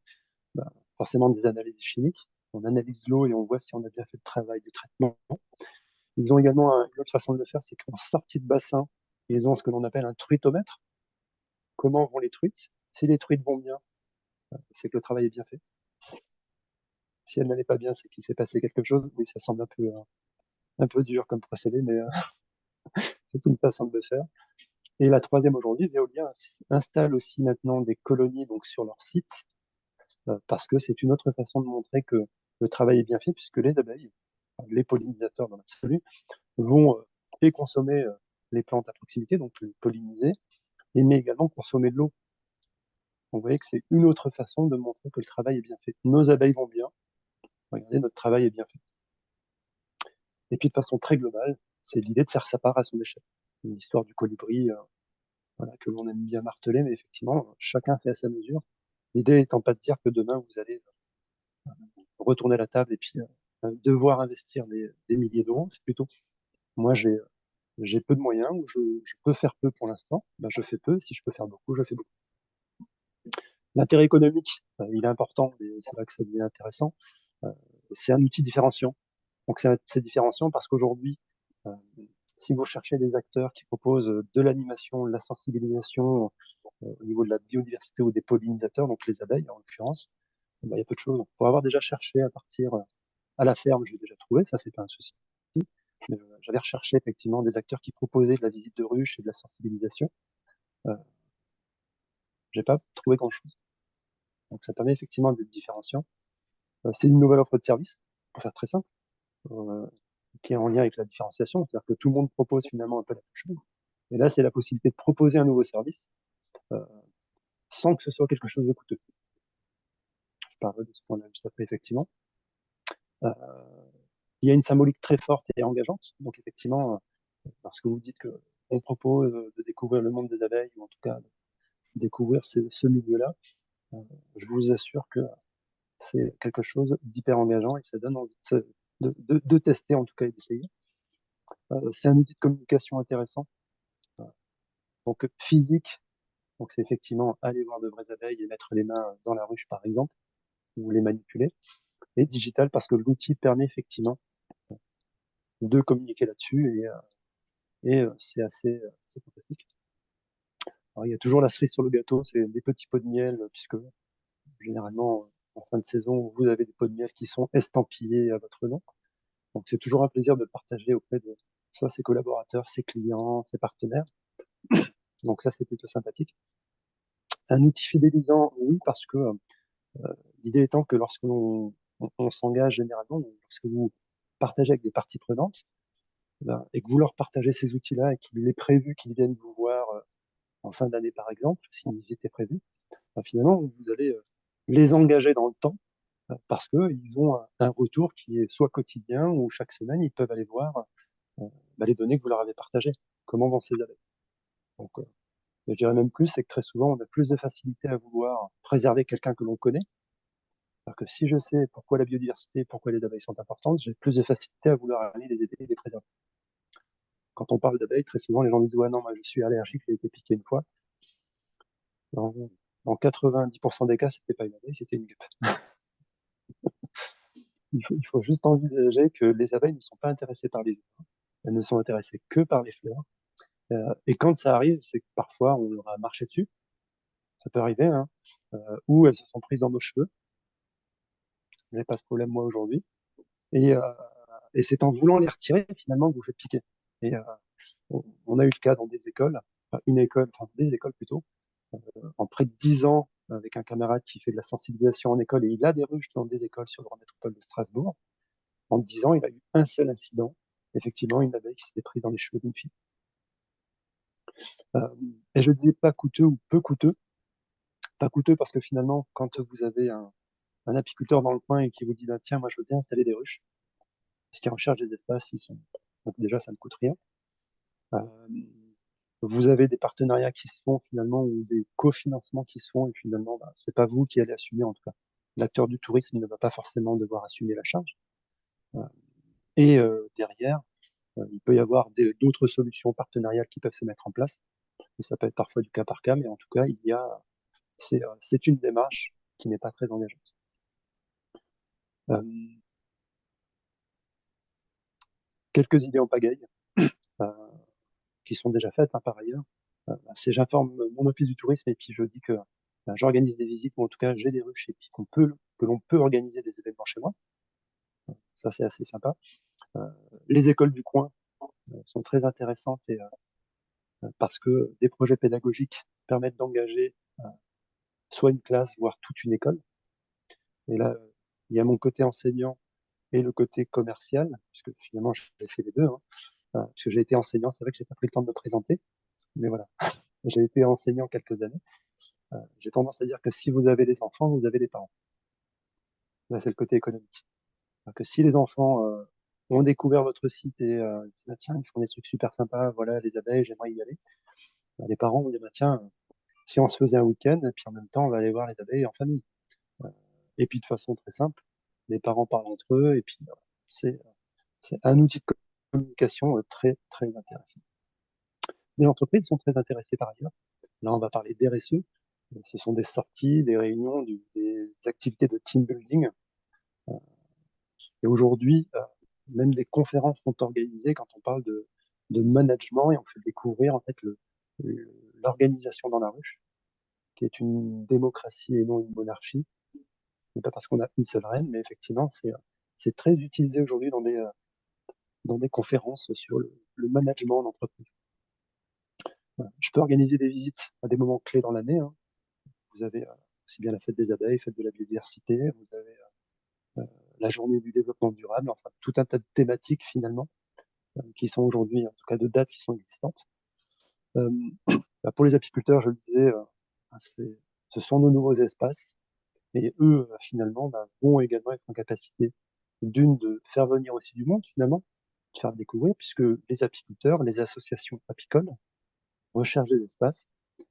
Forcément des analyses chimiques. On analyse l'eau et on voit si on a bien fait le travail de traitement. Ils ont également une autre façon de le faire, c'est qu'en sortie de bassin, ils ont ce que l'on appelle un truitomètre. Comment vont les truites? Si les truites vont bien, c'est que le travail est bien fait. Si elles n'allaient pas bien, c'est qu'il s'est passé quelque chose. Oui, ça semble un peu dur comme procédé, mais c'est une façon de le faire. Et la troisième aujourd'hui, Veolia installe aussi maintenant des colonies donc, sur leur site, parce que c'est une autre façon de montrer que le travail est bien fait, puisque les abeilles, les pollinisateurs dans l'absolu, vont et consommer les plantes à proximité, donc polliniser, mais également consommer de l'eau. Vous voyez que c'est une autre façon de montrer que le travail est bien fait. Nos abeilles vont bien, regardez, notre travail est bien fait. Et puis de façon très globale, c'est l'idée de faire sa part à son échelle. L'histoire du colibri, voilà, que l'on aime bien marteler, mais effectivement, chacun fait à sa mesure. L'idée étant pas de dire que demain, vous allez retourner la table et puis devoir investir des milliers d'euros. C'est plutôt, moi, j'ai peu de moyens, ou je peux faire peu pour l'instant, ben, je fais peu. Si je peux faire beaucoup, je fais beaucoup. L'intérêt économique, il est important, et c'est là que ça devient intéressant. C'est un outil différenciant. Donc c'est différenciant parce qu'aujourd'hui, si vous cherchez des acteurs qui proposent de l'animation, de la sensibilisation au niveau de la biodiversité ou des pollinisateurs, donc les abeilles en l'occurrence, ben, il y a peu de choses. Pour avoir déjà cherché à partir à la ferme, j'ai déjà trouvé, ça c'est pas un souci. Mais j'avais recherché effectivement des acteurs qui proposaient de la visite de ruches et de la sensibilisation. J'ai pas trouvé grand-chose. Donc ça permet effectivement d'être différenciant. C'est une nouvelle offre de service, pour faire très simple, qui est en lien avec la différenciation, c'est-à-dire que tout le monde propose finalement un peu la même chose. Et là, c'est la possibilité de proposer un nouveau service sans que ce soit quelque chose de coûteux. Je parlerai de ce point-là juste après, effectivement. Il y a une symbolique très forte et engageante. Donc effectivement, parce que vous dites qu'on propose de découvrir le monde des abeilles, ou en tout cas de découvrir ce milieu-là, je vous assure que c'est quelque chose d'hyper engageant et ça donne envie de tester en tout cas et d'essayer. C'est un outil de communication intéressant. Donc physique, donc c'est effectivement aller voir de vraies abeilles et mettre les mains dans la ruche par exemple, ou les manipuler. Et digital parce que l'outil permet effectivement de communiquer là-dessus et c'est assez fantastique. Alors, il y a toujours la cerise sur le gâteau, c'est des petits pots de miel, puisque généralement, en fin de saison, vous avez des pots de miel qui sont estampillés à votre nom. Donc, c'est toujours un plaisir de le partager auprès de soit ses collaborateurs, ses clients, ses partenaires. Donc, ça, c'est plutôt sympathique. Un outil fidélisant, oui, parce que l'idée étant que lorsque on s'engage généralement, lorsque vous partagez avec des parties prenantes, et que vous leur partagez ces outils-là et qu'il est prévu qu'ils viennent vous voir en fin d'année, par exemple, s'ils étaient prévus, finalement, vous allez les engager dans le temps parce qu'ils ont un retour qui est soit quotidien ou chaque semaine, ils peuvent aller voir les données que vous leur avez partagées. Comment vont ces abeilles? Donc, je dirais même plus, c'est que très souvent, on a plus de facilité à vouloir préserver quelqu'un que l'on connaît. Alors que si je sais pourquoi la biodiversité, pourquoi les abeilles sont importantes, j'ai plus de facilité à vouloir aller les aider et les préserver. Quand on parle d'abeilles, très souvent, les gens disent ouais, non, moi je suis allergique, j'ai été piqué une fois. Dans, dans 90% des cas, c'était pas une abeille, c'était une guêpe. Il faut juste envisager que les abeilles ne sont pas intéressées par les humains, elles ne sont intéressées que par les fleurs. Et quand ça arrive, c'est que parfois on leur a marché dessus, ça peut arriver, hein, ou elles se sont prises dans nos cheveux. Je n'ai pas ce problème moi aujourd'hui. Et, euh, et c'est en voulant les retirer finalement que vous faites piquer. Et on a eu le cas dans des écoles, enfin des écoles plutôt, en près de 10 ans avec un camarade qui fait de la sensibilisation en école et il a des ruches dans des écoles sur le Grand Métropole de Strasbourg. En 10 ans, il a eu un seul incident, effectivement, une abeille qui s'était prise dans les cheveux d'une fille. Et je disais pas coûteux ou peu coûteux. Pas coûteux parce que finalement, quand vous avez un apiculteur dans le coin et qui vous dit, bah, tiens, moi je veux bien installer des ruches, parce qu'ils recherchent des espaces, donc déjà ça ne coûte rien. Euh, vous avez des partenariats qui se font finalement ou des cofinancements qui se font et finalement, bah, c'est pas vous qui allez assumer en tout cas. L'acteur du tourisme ne va pas forcément devoir assumer la charge. Euh, et derrière, il peut y avoir d'autres solutions partenariales qui peuvent se mettre en place. Et ça peut être parfois du cas par cas, mais en tout cas, c'est une démarche qui n'est pas très engageante. Euh, quelques idées en pagaille euh, qui sont déjà faites hein, par ailleurs. C'est j'informe mon office du tourisme et puis je dis que j'organise des visites ou en tout cas j'ai des ruches et puis que l'on peut organiser des événements chez moi. Ça c'est assez sympa. Les écoles du coin sont très intéressantes et parce que des projets pédagogiques permettent d'engager soit une classe, voire toute une école. Et là, il y a mon côté enseignant et le côté commercial, puisque finalement j'ai fait les deux. Hein. Parce que j'ai été enseignant, c'est vrai que j'ai pas pris le temps de me présenter, mais voilà, j'ai été enseignant quelques années. J'ai tendance à dire que si vous avez des enfants, vous avez des parents. Là, c'est le côté économique. Alors que si les enfants ont découvert votre site et disent, bah, tiens, ils font des trucs super sympas, voilà, les abeilles, j'aimerais y aller. Bah, les parents vont dire, bah, tiens, si on se faisait un week-end, et puis en même temps, on va aller voir les abeilles en famille. Et puis de façon très simple, les parents parlent entre eux, et puis c'est un outil de communication très, très intéressant. Les entreprises sont très intéressées par ailleurs. Là, on va parler d'RSE. Ce sont des sorties, des réunions, des activités de team building. Et aujourd'hui, même des conférences sont organisées quand on parle de management et on fait découvrir en fait l'organisation dans la ruche, qui est une démocratie et non une monarchie. Ce n'est pas parce qu'on a une seule reine, mais effectivement, c'est très utilisé aujourd'hui dans des conférences sur le management d'entreprise. Voilà. Je peux organiser des visites à des moments clés dans l'année. Hein. Vous avez aussi bien la fête des abeilles, fête de la biodiversité, vous avez la journée du développement durable, enfin tout un tas de thématiques finalement qui sont aujourd'hui, en tout cas de dates qui sont existantes. Euh, pour les apiculteurs, je le disais, ce sont nos nouveaux espaces et eux finalement vont également être en capacité de faire venir aussi du monde finalement, de faire découvrir puisque les apiculteurs, les associations apicoles recherchent des espaces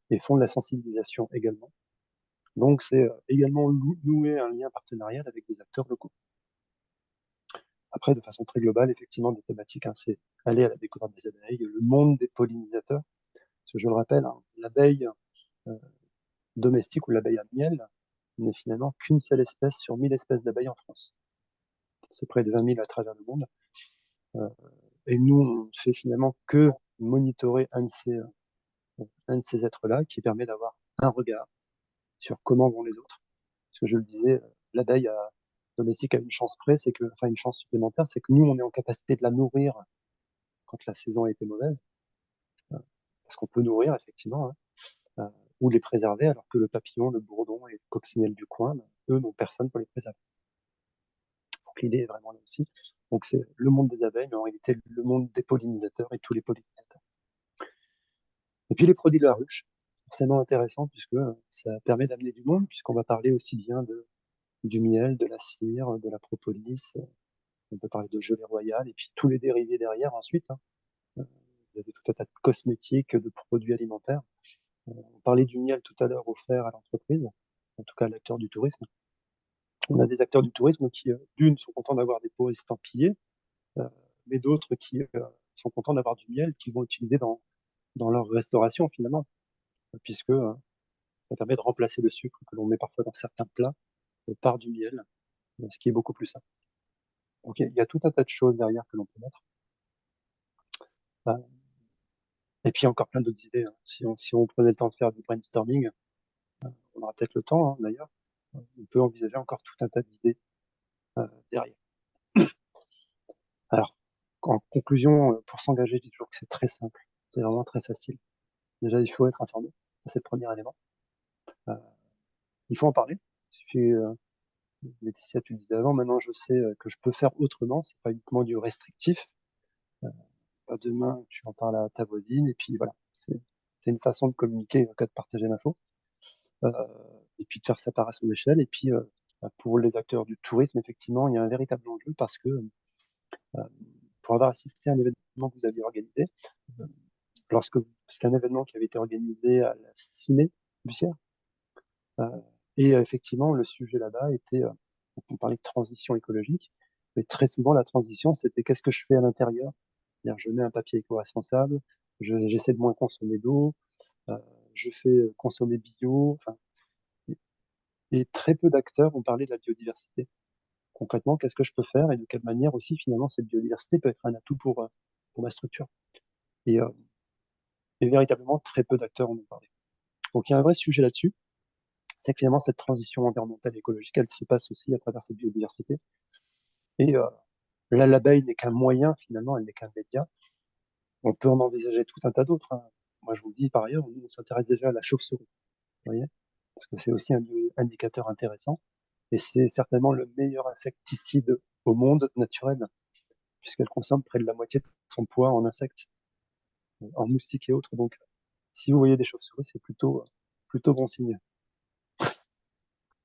et font de la sensibilisation également. Donc, c'est également nouer un lien partenarial avec des acteurs locaux. Après, de façon très globale, effectivement, des thématiques, hein, c'est aller à la découverte des abeilles, le monde des pollinisateurs. Parce que je le rappelle, hein, l'abeille domestique ou l'abeille à miel n'est finalement qu'une seule espèce sur 1000 espèces d'abeilles en France. C'est près de 20 000 à travers le monde. Et nous, on ne fait finalement que monitorer un de ces un de ces êtres-là qui permet d'avoir un regard sur comment vont les autres. Parce que je le disais, l'abeille domestique a une chance près, enfin une chance supplémentaire, c'est que nous, on est en capacité de la nourrir quand la saison a été mauvaise, parce qu'on peut nourrir effectivement, hein, ou les préserver, alors que le papillon, le bourdon et le coccinelle du coin, eux, n'ont personne pour les préserver. Donc l'idée est vraiment là aussi. Donc c'est le monde des abeilles, mais en réalité le monde des pollinisateurs et tous les pollinisateurs. Et puis les produits de la ruche, forcément intéressant puisque ça permet d'amener du monde, puisqu'on va parler aussi bien du miel, de la cire, de la propolis, on peut parler de gelée royale, et puis tous les dérivés derrière ensuite, hein. Vous avez tout un tas de cosmétiques, de produits alimentaires. On parlait du miel tout à l'heure offert à l'entreprise, en tout cas à l'acteur du tourisme. On a des acteurs du tourisme qui, d'une, sont contents d'avoir des pots estampillés, mais d'autres qui sont contents d'avoir du miel qu'ils vont utiliser dans leur restauration finalement, puisque ça permet de remplacer le sucre que l'on met parfois dans certains plats par du miel, ce qui est beaucoup plus simple. Donc il y a tout un tas de choses derrière que l'on peut mettre. Et puis encore plein d'autres idées, hein. Si on prenait le temps de faire du brainstorming, on aura peut-être le temps, hein, d'ailleurs, on peut envisager encore tout un tas d'idées derrière. Alors, en conclusion, pour s'engager, je dis toujours que c'est très simple, c'est vraiment très facile. Déjà, il faut être informé, ça c'est le premier élément. Il faut en parler. Il suffit, Laetitia, tu le disais avant, maintenant je sais que je peux faire autrement, c'est pas uniquement du restrictif. Demain, tu en parles à ta voisine, et puis voilà, c'est une façon de communiquer, en cas de partager l'info, et puis de faire sa part à son échelle. Et puis, pour les acteurs du tourisme, effectivement, il y a un véritable enjeu parce que pour avoir assisté à un événement que vous aviez organisé, c'était un événement qui avait été organisé à la Ciné Bussière, et effectivement, le sujet là-bas était, on parlait de transition écologique, mais très souvent, la transition, c'était qu'est-ce que je fais à l'intérieur? C'est-à-dire, je mets un papier éco-responsable, j'essaie de moins consommer d'eau, je fais consommer bio, enfin, et très peu d'acteurs ont parlé de la biodiversité. Concrètement, qu'est-ce que je peux faire et de quelle manière aussi, finalement, cette biodiversité peut être un atout pour ma structure. Et, et véritablement, très peu d'acteurs en ont parlé. Donc, il y a un vrai sujet là-dessus. C'est que finalement, cette transition environnementale et écologique, elle se passe aussi à travers cette biodiversité. Et là, l'abeille n'est qu'un moyen, finalement, elle n'est qu'un média. On peut en envisager tout un tas d'autres, hein. Moi, je vous le dis par ailleurs, nous, on s'intéresse déjà à la chauve-souris, vous voyez, parce que c'est aussi un indicateur intéressant. Et c'est certainement le meilleur insecticide au monde naturel, puisqu'elle consomme près de la moitié de son poids en insectes, en moustiques et autres. Donc, si vous voyez des chauves-souris, c'est plutôt bon signe.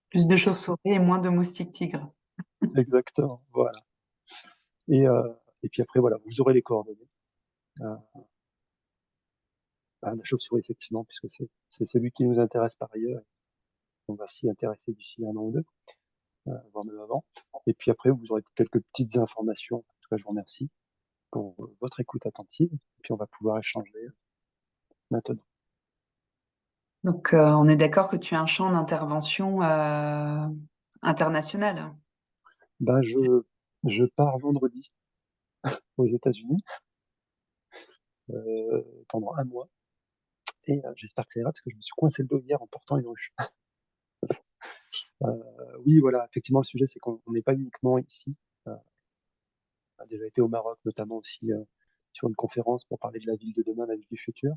Plus de chauves-souris et moins de moustiques tigres. Exactement, voilà. Et puis après, voilà, vous aurez les coordonnées. La chauve-souris, effectivement, puisque c'est celui qui nous intéresse par ailleurs. On va s'y intéresser d'ici 1 an ou 2, voire même avant. Et puis après, vous aurez quelques petites informations. En tout cas, je vous remercie pour votre écoute attentive. Et puis on va pouvoir échanger maintenant. Donc, on est d'accord que tu as un champ d'intervention international. Ben, je pars vendredi aux États-Unis pendant 1 mois. Et j'espère que ça ira parce que je me suis coincé le dos hier en portant une ruche. Oui, voilà, effectivement, le sujet, c'est qu'on n'est pas uniquement ici. On a déjà été au Maroc, notamment aussi sur une conférence pour parler de la ville de demain, la ville du futur,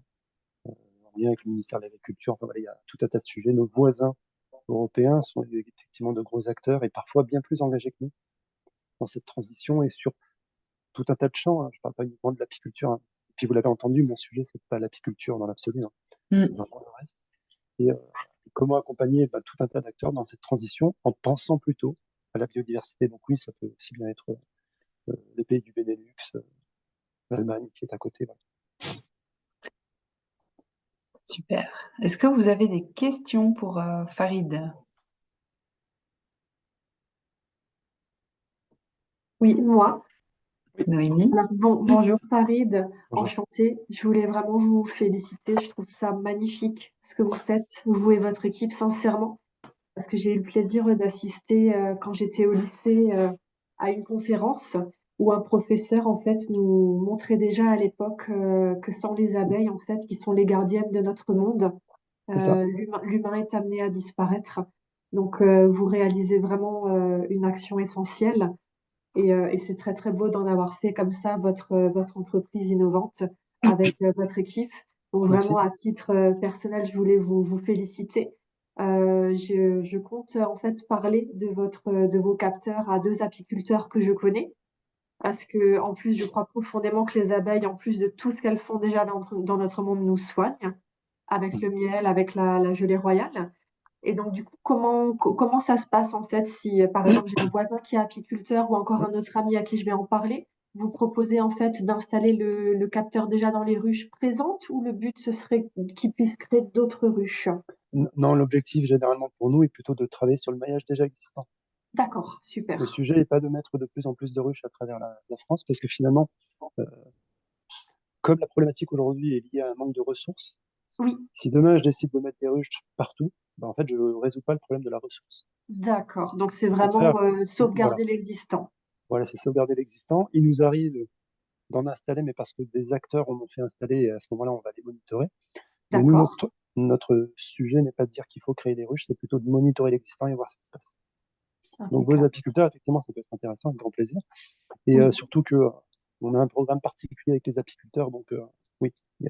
en lien avec le ministère de l'Agriculture. Enfin, voilà, il y a tout un tas de sujets. Nos voisins européens sont effectivement de gros acteurs et parfois bien plus engagés que nous dans cette transition et sur tout un tas de champs, hein. Je ne parle pas uniquement de l'apiculture, hein. Et puis vous l'avez entendu, mon sujet, c'est pas l'apiculture dans l'absolu, hein. Vraiment le reste. Et comment accompagner tout un tas d'acteurs dans cette transition en pensant plutôt à la biodiversité. Donc oui, ça peut aussi bien être les pays du Benelux, l'Allemagne qui est à côté. Voilà. Super. Est-ce que vous avez des questions pour Farid? Oui, moi. Noémie? Alors, bonjour Farid, Bonjour. enchantée. Je voulais vraiment vous féliciter. Je trouve ça magnifique ce que vous faites, vous et votre équipe, sincèrement. Parce que j'ai eu le plaisir d'assister quand j'étais au lycée à une conférence où un professeur, en fait, nous montrait déjà à l'époque que sans les abeilles, en fait, qui sont les gardiennes de notre monde, C'est ça. l'humain est amené à disparaître. Donc, vous réalisez vraiment une action essentielle. Et c'est très, très beau d'en avoir fait comme ça votre entreprise innovante avec votre équipe. Donc Merci. vraiment, à titre personnel, je voulais vous féliciter. Je compte en fait parler de vos capteurs à deux apiculteurs que je connais. Parce que, en plus, je crois profondément que les abeilles, en plus de tout ce qu'elles font déjà dans notre monde, nous soignent avec le miel, avec la gelée royale. Et donc, du coup, comment ça se passe en fait si, par exemple, j'ai un voisin qui est apiculteur ou encore un autre ami à qui je vais en parler? Vous proposez en fait d'installer le capteur déjà dans les ruches présentes ou le but ce serait qu'il puisse créer d'autres ruches? Non, l'objectif généralement pour nous est plutôt de travailler sur le maillage déjà existant. D'accord, Le super. sujet n'est pas de mettre de plus en plus de ruches à travers la France, parce que finalement, euh, comme la problématique aujourd'hui est liée à un manque de ressources, Oui, si demain je décide de mettre des ruches partout, ben, en fait, je ne résous pas le problème de la ressource. d'accord. Donc c'est Au contraire, vraiment voilà, sauvegarder l'existant. voilà, c'est sauvegarder l'existant. Il nous arrive d'en installer, mais parce que des acteurs en ont fait installer, et à ce moment-là, on va les monitorer. Mais nous, D'accord. notre sujet n'est pas de dire qu'il faut créer des ruches, c'est plutôt de monitorer l'existant et voir ce qui se passe. Donc vos Impeccable. apiculteurs, effectivement, ça peut être intéressant, avec grand plaisir. Et Oui, surtout que on a un programme particulier avec les apiculteurs, donc oui, il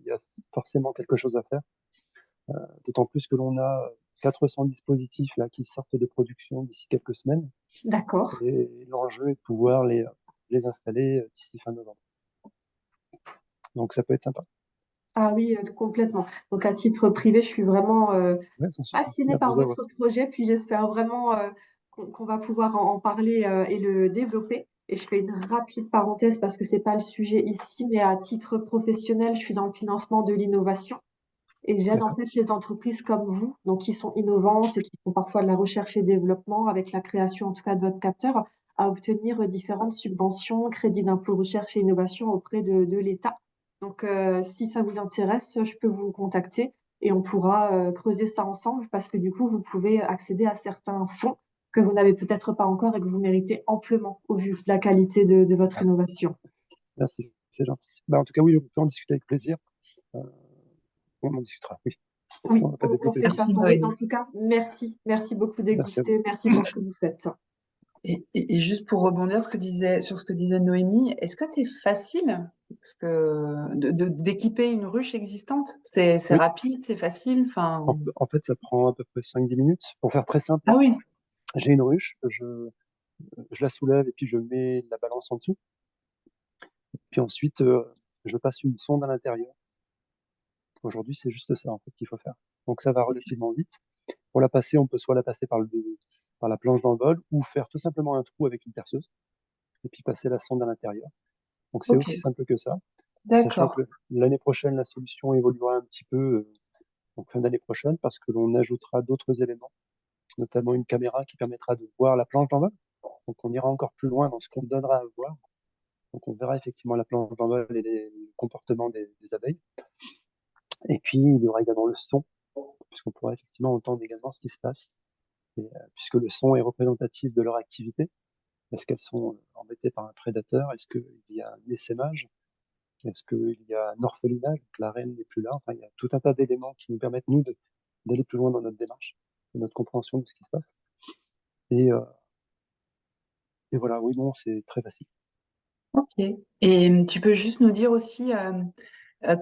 y a forcément quelque chose à faire. D'autant plus que l'on a 400 dispositifs là qui sortent de production d'ici quelques semaines, d'accord. et l'enjeu est de pouvoir les installer d'ici fin novembre. Donc ça peut être sympa. Ah oui, complètement. Donc à titre privé, je suis vraiment Ouais, sans souci. fascinée Là, par vous avez... votre projet, puis j'espère vraiment qu'on va pouvoir en parler et le développer. Et je fais une rapide parenthèse parce que c'est pas le sujet ici, mais à titre professionnel, je suis dans le financement de l'innovation et j'aide en D'accord. fait les entreprises comme vous, donc qui sont innovantes et qui font parfois de la recherche et développement avec la création en tout cas de votre capteur, à obtenir différentes subventions, crédits d'impôt recherche et innovation auprès de l'État. Donc, si ça vous intéresse, je peux vous contacter et on pourra creuser ça ensemble parce que du coup, vous pouvez accéder à certains fonds que vous n'avez peut-être pas encore et que vous méritez amplement au vu de la qualité de votre innovation. Merci, c'est gentil. Bah, en tout cas, oui, on peut en discuter avec plaisir. Euh, on en discutera, oui. Oui, On va pas on développer fait ça. plus. Merci Et en Noémie. tout cas, merci. Merci beaucoup Merci à vous. d'exister. Merci pour ce que vous faites. Et juste pour rebondir sur ce que disait Noémie, est-ce que c'est facile parce que d'équiper une ruche existante? C'est Oui, rapide, c'est facile, enfin. en fait, ça prend à peu près 5-10 minutes. Pour faire très simple, Ah oui, j'ai une ruche, je la soulève et puis je mets la balance en dessous. Puis ensuite, je passe une sonde à l'intérieur. Aujourd'hui, c'est juste ça en fait qu'il faut faire. Donc ça va relativement vite. Pour la passer, on peut soit la passer par la planche d'envol ou faire tout simplement un trou avec une perceuse et puis passer la sonde à l'intérieur. Donc c'est ok, aussi simple que ça, sachant d'accord. que l'année prochaine, la solution évoluera un petit peu, donc fin d'année prochaine, parce que l'on ajoutera d'autres éléments, notamment une caméra qui permettra de voir la planche d'envol. Donc on ira encore plus loin dans ce qu'on donnera à voir. Donc on verra effectivement la planche d'envol et les comportements des abeilles. Et puis il y aura également le son, puisqu'on pourra effectivement entendre également ce qui se passe. Et, puisque le son est représentatif de leur activité. Est-ce qu'elles sont embêtées par un prédateur? Est-ce qu'il y a un essaimage? Est-ce qu'il y a un orphelinage? Donc la reine n'est plus là. Enfin, il y a tout un tas d'éléments qui nous permettent, nous, d'aller plus loin dans notre démarche, et notre compréhension de ce qui se passe. Et, euh, et voilà, oui, non, c'est très facile. Ok. Et tu peux juste nous dire aussi,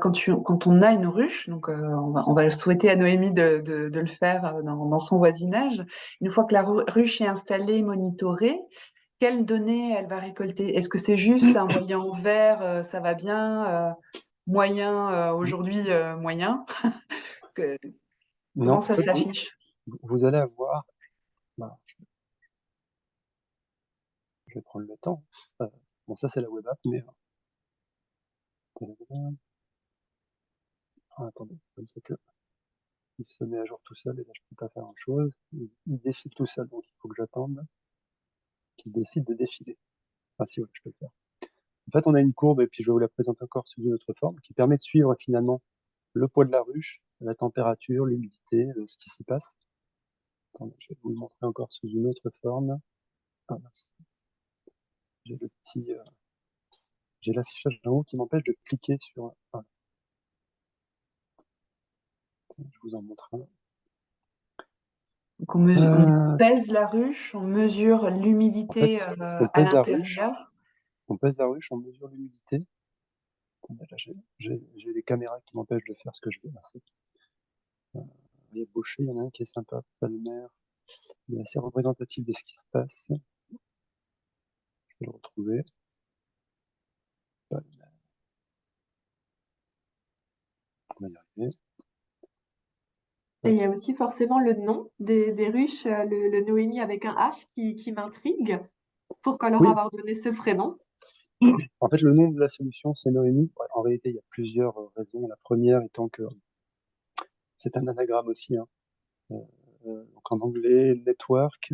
quand on a une ruche, donc on va souhaiter à Noémie de le faire dans son voisinage, une fois que la ruche est installée, monitorée, quelles données elle va récolter? Est-ce que c'est juste un voyant vert, ça va bien, moyen, aujourd'hui moyen? Que- Non, Comment en ça fait, s'affiche? vous allez avoir, bah, je vais prendre le temps. Euh, bon, ça c'est la web app, mais attendez, comme ça que il se met à jour tout seul et là je peux pas faire grand chose. Il défile tout seul, donc il faut que j'attende qu'il décide de défiler. Ah si, ouais, je peux le faire. En fait, on a une courbe, et puis je vais vous la présenter encore sous une autre forme, qui permet de suivre finalement le poids de la ruche, la température, l'humidité, ce qui s'y passe. Attendez, je vais vous le montrer encore sous une autre forme. Ah, mince. j'ai le petit, j'ai l'affichage en haut qui m'empêche de cliquer sur. Voilà, je vous en montre un. Donc on pèse la ruche, on mesure En fait, l'humidité on à pèse la ruche, l'intérieur. on pèse la ruche, on mesure l'humidité. Attendez, là, j'ai les caméras qui m'empêchent de faire ce que je veux. Merci. Il y a Baucher, il y en a un qui est sympa, Palmer. Il est assez représentatif de ce qui se passe. Je vais le retrouver. Palmer. On va y arriver. Et il y a aussi forcément le nom des ruches, le Noémie avec un H qui m'intrigue. Pourquoi leur Oui, avoir donné ce prénom? en fait, le nom de la solution, c'est Noémie. Ouais, en réalité, il y a plusieurs raisons. La première étant que c'est un anagramme aussi, hein. Donc en anglais, network,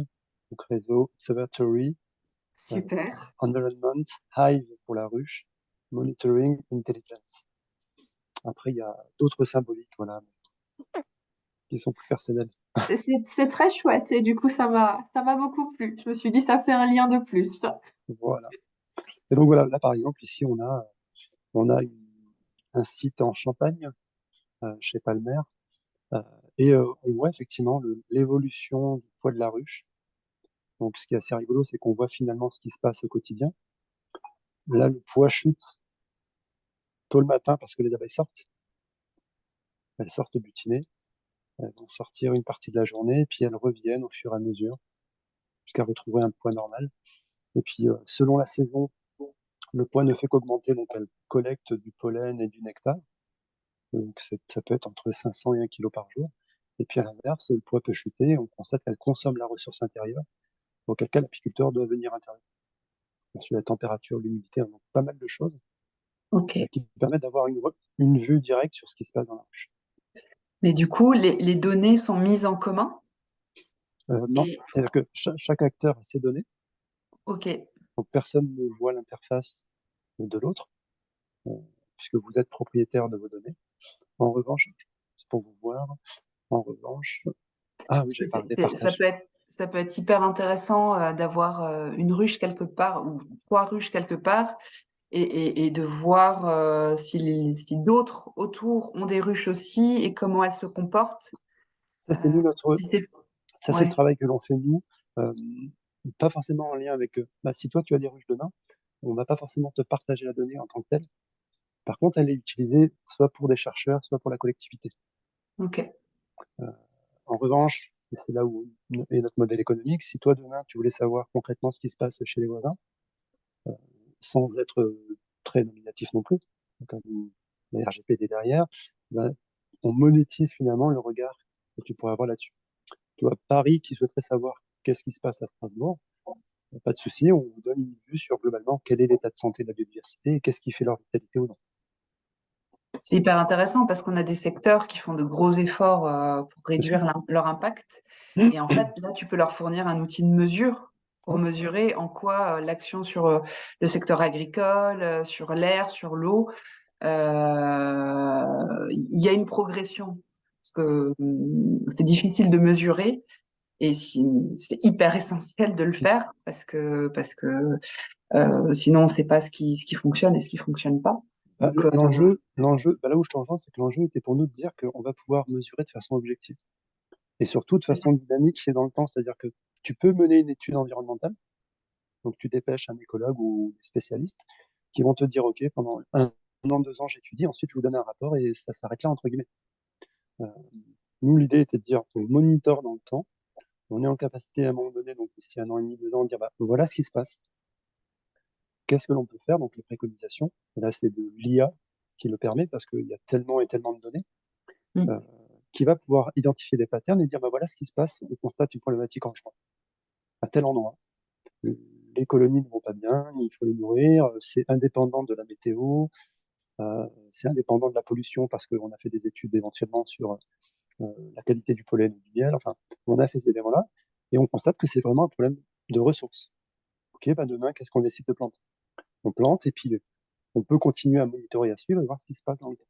donc réseau, observatory, Super. environment, hive pour la ruche, monitoring, intelligence. Après, il y a d'autres symboliques, voilà, qui sont plus personnels. C'est très chouette et du coup ça m'a beaucoup plu. Je me suis dit ça fait un lien de plus. Voilà. Et donc voilà, là par exemple, ici on a un site en Champagne, chez Palmer, euh, et on voit effectivement l'évolution du poids de la ruche. Donc ce qui est assez rigolo, c'est qu'on voit finalement ce qui se passe au quotidien. Là, le poids chute tôt le matin parce que les abeilles sortent. Elles sortent butiner, elles vont sortir une partie de la journée, et puis elles reviennent au fur et à mesure jusqu'à retrouver un poids normal. Et puis, selon la saison, le poids ne fait qu'augmenter, donc elles collectent du pollen et du nectar. Donc ça peut être entre 500 et 1 kg par jour. Et puis à l'inverse, le poids peut chuter, on constate qu'elle consomme la ressource intérieure, auquel cas l'apiculteur doit venir intervenir. Sur la température, l'humidité, donc pas mal de choses Ok. qui permettent d'avoir une vue directe sur ce qui se passe dans la ruche. Mais du coup, les données sont mises en commun. Non, Et c'est-à-dire que chaque acteur a ses données, ok, donc personne ne voit l'interface de l'autre, euh, puisque vous êtes propriétaire de vos données. En revanche, c'est pour vous voir, en revanche, ah oui, parce que j'avais parlé des partages. ça peut être hyper intéressant d'avoir une ruche quelque part ou trois ruches quelque part et de voir si d'autres autour ont des ruches aussi et comment elles se comportent. Ça, c'est nous, Si c'est ça, c'est le ouais, travail que l'on fait nous, euh, pas forcément en lien avec, bah, si toi tu as des ruches demain, on va pas forcément te partager la donnée en tant que telle. Par contre, elle est utilisée soit pour des chercheurs, soit pour la collectivité. ok. Euh, En revanche, et c'est là où est notre modèle économique, si toi demain tu voulais savoir concrètement ce qui se passe chez les voisins, euh, sans être très nominatif non plus, comme la RGPD derrière, ben, on monétise finalement le regard que tu pourrais avoir là-dessus. Tu vois, Paris qui souhaiterait savoir qu'est-ce qui se passe à Strasbourg, pas de souci, on vous donne une vue sur globalement quel est l'état de santé de la biodiversité et qu'est-ce qui fait leur vitalité ou non. C'est hyper intéressant parce qu'on a des secteurs qui font de gros efforts pour Bien sûr. réduire leur impact. Et en fait, là, tu peux leur fournir un outil de mesure pour Ouais. mesurer en quoi l'action sur le secteur agricole, sur l'air, sur l'eau, il y a une progression. Parce que c'est difficile de mesurer et c'est hyper essentiel de le faire parce que sinon on ne sait pas ce qui fonctionne et ce qui fonctionne pas. Bah, Donc, l'enjeu, bah, là où je te rejoins, c'est que l'enjeu était pour nous de dire qu'on va pouvoir mesurer de façon objective et surtout de façon dynamique et dans le temps. C'est-à-dire que tu peux mener une étude environnementale, donc tu dépêches un écologue ou des spécialistes qui vont te dire, OK, pendant un an, 2 ans, j'étudie, ensuite je vous donne un rapport et ça s'arrête là, entre guillemets. Euh, Nous, l'idée était de dire, on monitor dans le temps, on est en capacité à un moment donné, donc d'ici 1 an et demi, 2 ans, de dire, bah, voilà ce qui se passe, qu'est-ce que l'on peut faire, donc les préconisations. Et là, c'est de l'IA qui le permet parce qu'il y a tellement et tellement de données, mm. euh, qui va pouvoir identifier des patterns et dire, bah, voilà ce qui se passe, on constate une problématique en juin, à tel endroit. Les colonies ne vont pas bien, il faut les nourrir, c'est indépendant de la météo, c'est indépendant de la pollution parce qu'on a fait des études éventuellement sur la qualité du pollen ou du miel, enfin, on a fait ces éléments-là, et on constate que c'est vraiment un problème de ressources. Ok, bah demain, qu'est-ce qu'on décide de planter? On plante, et puis on peut continuer à monitorer, à suivre et voir ce qui se passe dans le temps.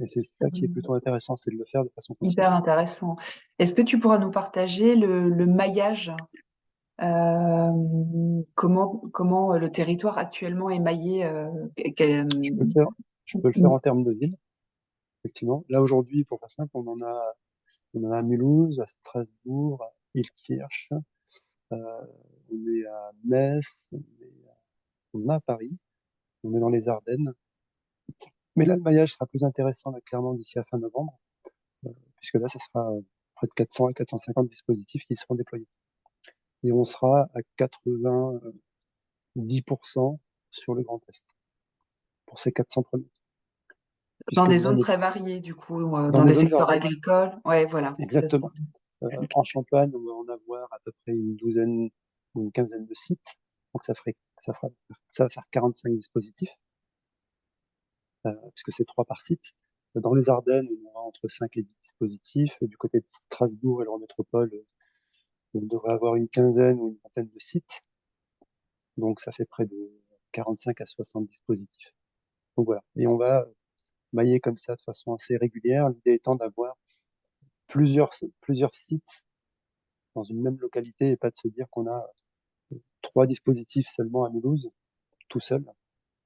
Et c'est ça qui est plutôt intéressant, c'est de le faire de façon continue. Hyper intéressant. Est-ce que tu pourras nous partager le maillage Comment le territoire actuellement est maillé Je peux le faire, je peux le faire en termes de ville, effectivement. Là, aujourd'hui, pour faire simple, on en a à Mulhouse, à Strasbourg, à Illkirch, euh, on est à Metz, on est à Paris, on est dans les Ardennes. Mais là, le maillage sera plus intéressant, là, clairement, d'ici à fin novembre, puisque là, ça sera près de 400 à 450 dispositifs qui seront déployés. Et on sera à 90% sur le Grand Est, pour ces 400 premiers. dans Puisque des là, zones très variées, du coup, dans dans des des zones secteurs variées, agricoles. Ouais, voilà. Ça, c'est- exactement. En Champagne, on va en avoir à peu près une douzaine ou une quinzaine de sites. Donc ça va faire 45 dispositifs, puisque c'est 3 par site. Dans les Ardennes, on aura entre 5 et 10 dispositifs. Du côté de Strasbourg et leur métropole, on devrait avoir une quinzaine ou une vingtaine de sites. Donc ça fait près de 45 à 60 dispositifs. Donc voilà. Et on va mailler comme ça de façon assez régulière. L'idée étant d'avoir plusieurs sites dans une même localité et pas de se dire qu'on a 3 dispositifs seulement à Mulhouse, tout seul.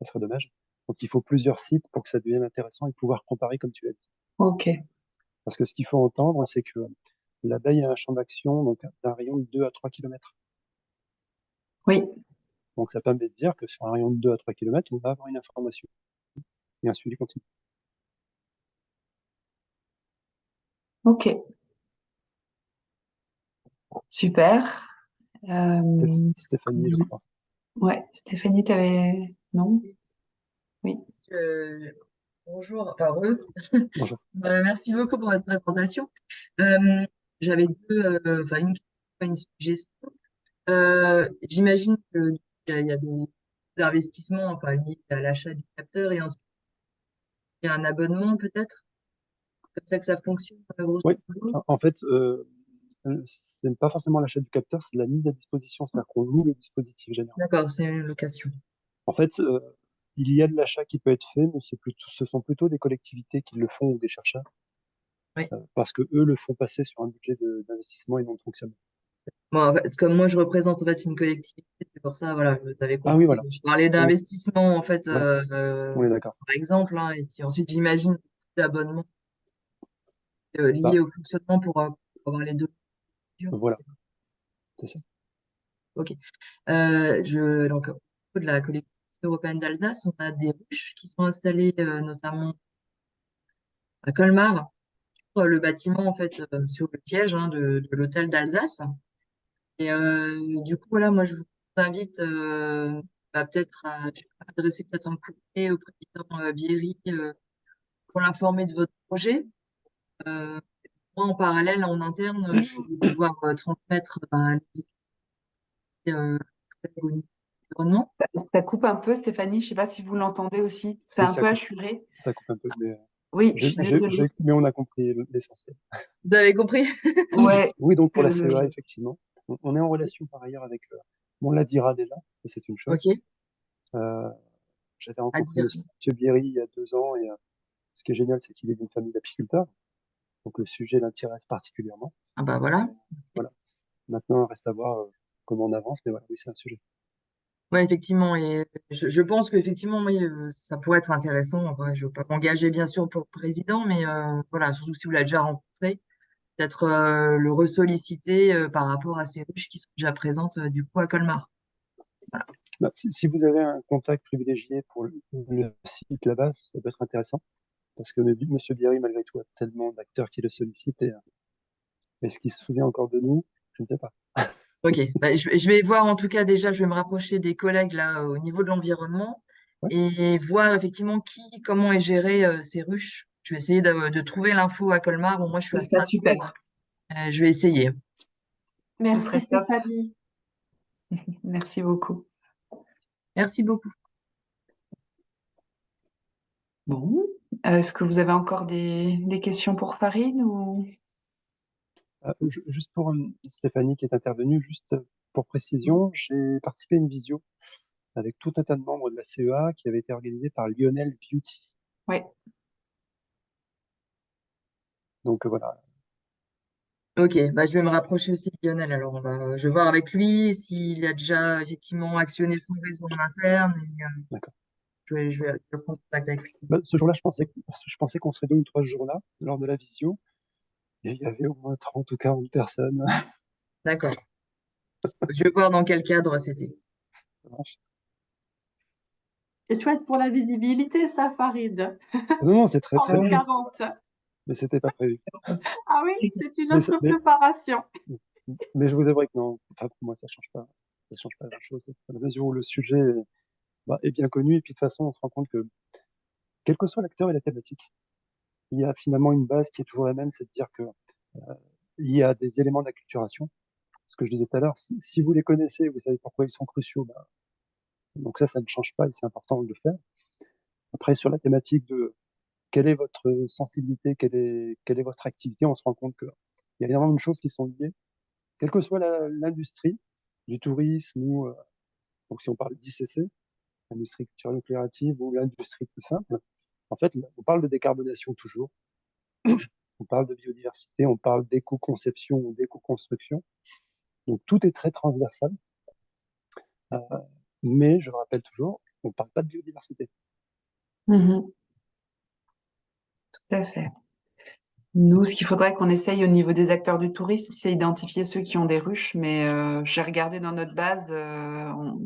Ça serait dommage. Donc il faut plusieurs sites pour que ça devienne intéressant et pouvoir comparer comme tu as dit. Ok. Parce que ce qu'il faut entendre, c'est que l'abeille a un champ d'action donc d'un rayon de 2 à 3 km. Oui. Donc ça permet de dire que sur un rayon de 2 à 3 km, on va avoir une information et un suivi continu. Ok. Super. Est-ce que Stéphanie, je crois. Ouais, Stéphanie, t'avais... Non? Oui. Euh, Bonjour, enfin eux. Bonjour. Merci beaucoup pour votre présentation. Euh, J'avais enfin une question, une suggestion. J'imagine qu'il y a des investissements enfin, liés à l'achat du capteur et ensuite il y a un abonnement peut-être. C'est comme ça que ça fonctionne, grosso Oui, modo. en fait, c'est pas forcément l'achat du capteur, c'est la mise à disposition, c'est-à-dire qu'on loue le dispositif général. D'accord, c'est une location. En fait, il y a de l'achat qui peut être fait, mais ce sont plutôt des collectivités qui le font ou des chercheurs, Oui. parce que eux le font passer sur un budget d'investissement et non de fonctionnement. Bon, en fait, comme moi je représente en fait une collectivité, c'est pour ça, voilà, vous avez Ah oui, compris. voilà. Je parlais On, d'investissement en fait, ouais, on est d'accord. par exemple, hein, et puis ensuite j'imagine d'abonnement Bah, lié au fonctionnement pour avoir les deux. voilà, c'est ça. Ok. Donc, au niveau de la collectivité européenne d'Alsace, on a des ruches qui sont installées notamment à Colmar, sur le bâtiment, en fait, sur le siège hein, de l'hôtel d'Alsace. Et du coup, voilà, moi, je vous invite peut-être à je sais pas, adresser peut-être un courrier au président Bierry pour l'informer de votre projet. Euh, Moi, en parallèle, en interne, je vais devoir transmettre les équipes au niveau de l'environnement. Ça coupe un peu, Stéphanie. Je sais pas si vous l'entendez aussi. C'est Oui, un peu assuré. ça coupe un peu, mais, Oui, je suis désolée. mais on a compris l'essentiel. Vous avez compris? Ouais, Oui, donc pour la que... CEA, effectivement, on est en relation par ailleurs avec, bon, la DIRA déjà, ça, c'est une chose. Ok, Euh, J'avais à rencontré dire. Monsieur Bierry il y a 2 ans et ce qui est génial, c'est qu'il est d'une famille d'apiculteurs, donc le sujet l'intéresse particulièrement. Ah bah voilà. Voilà. Maintenant, il reste à voir comment on avance, mais voilà, oui, c'est un sujet. Ouais, effectivement. Et je pense qu'effectivement, oui, ça pourrait être intéressant. Après, je ne veux pas m'engager, bien sûr, pour le président, mais voilà, surtout si vous l'avez déjà rencontré, peut-être le ressolliciter par rapport à ces ruches qui sont déjà présentes du coup à Colmar. Voilà. Bah, si vous avez un contact privilégié pour le site là-bas, ça peut être intéressant, parce que Monsieur Bierry, malgré tout, a tellement d'acteurs qui le sollicitent, et est-ce qu'il se souvient encore de nous? Je ne sais pas. Ok, bah, je vais voir en tout cas déjà, je vais me rapprocher des collègues là au niveau de l'environnement Ouais. et voir effectivement comment est géré ces ruches. Je vais essayer de trouver l'info à Colmar. Bon, moi, je suis Ce à serait Strasbourg. super. Je vais essayer. Ce Merci serait top. Stéphanie. Merci beaucoup. Merci beaucoup. Bon. Est-ce que vous avez encore des questions pour Farid ou... Juste pour Stéphanie qui est intervenue, juste pour précision, j'ai participé à une visio avec tout un tas de membres de la CEA qui avait été organisée par Lionel Beauty. Oui. Donc voilà, Ok, bah, je vais me rapprocher aussi de Lionel. Alors, je vais voir avec lui s'il a déjà effectivement actionné son réseau en interne et D'accord. je vais prendre contact avec lui. Bah, ce jour-là, je pensais qu'on serait 2 ou 3 ce jour-là, lors de la visio, et il y avait au moins 30 ou 40 personnes. D'accord. Je vais voir dans quel cadre c'était. Ça marche. C'est chouette pour la visibilité, ça, Farid. Non, non, c'est très, très 30, Ah bien, oui. 40. mais c'était pas prévu. Ah oui, c'est une Mais, autre préparation. mais je vous avouerai que non, enfin, pour moi, ça change pas grand-chose. À la mesure où le sujet est bien connu, et puis de toute façon, on se rend compte que, quel que soit l'acteur et la thématique, il y a finalement une base qui est toujours la même, c'est de dire que il y a des éléments d'acculturation. Ce que je disais tout à l'heure, si vous les connaissez, vous savez pourquoi ils sont cruciaux, bah, donc ça ne change pas et c'est important de le faire. Après, sur la thématique de quelle est votre sensibilité, quelle est votre activité, on se rend compte qu'il y a énormément de choses qui sont liées, quelle que soit l'industrie du tourisme ou, donc si on parle d'ICC, l'industrie culturelle ou créative, ou l'industrie plus simple. En fait, on parle de décarbonation toujours, on parle de biodiversité, on parle d'éco-conception ou d'éco-construction. Donc tout est très transversal, euh, mais je le rappelle toujours, on ne parle pas de biodiversité. Mhm, tout à fait. Nous, ce qu'il faudrait qu'on essaye au niveau des acteurs du tourisme, c'est identifier ceux qui ont des ruches, mais j'ai regardé dans notre base, on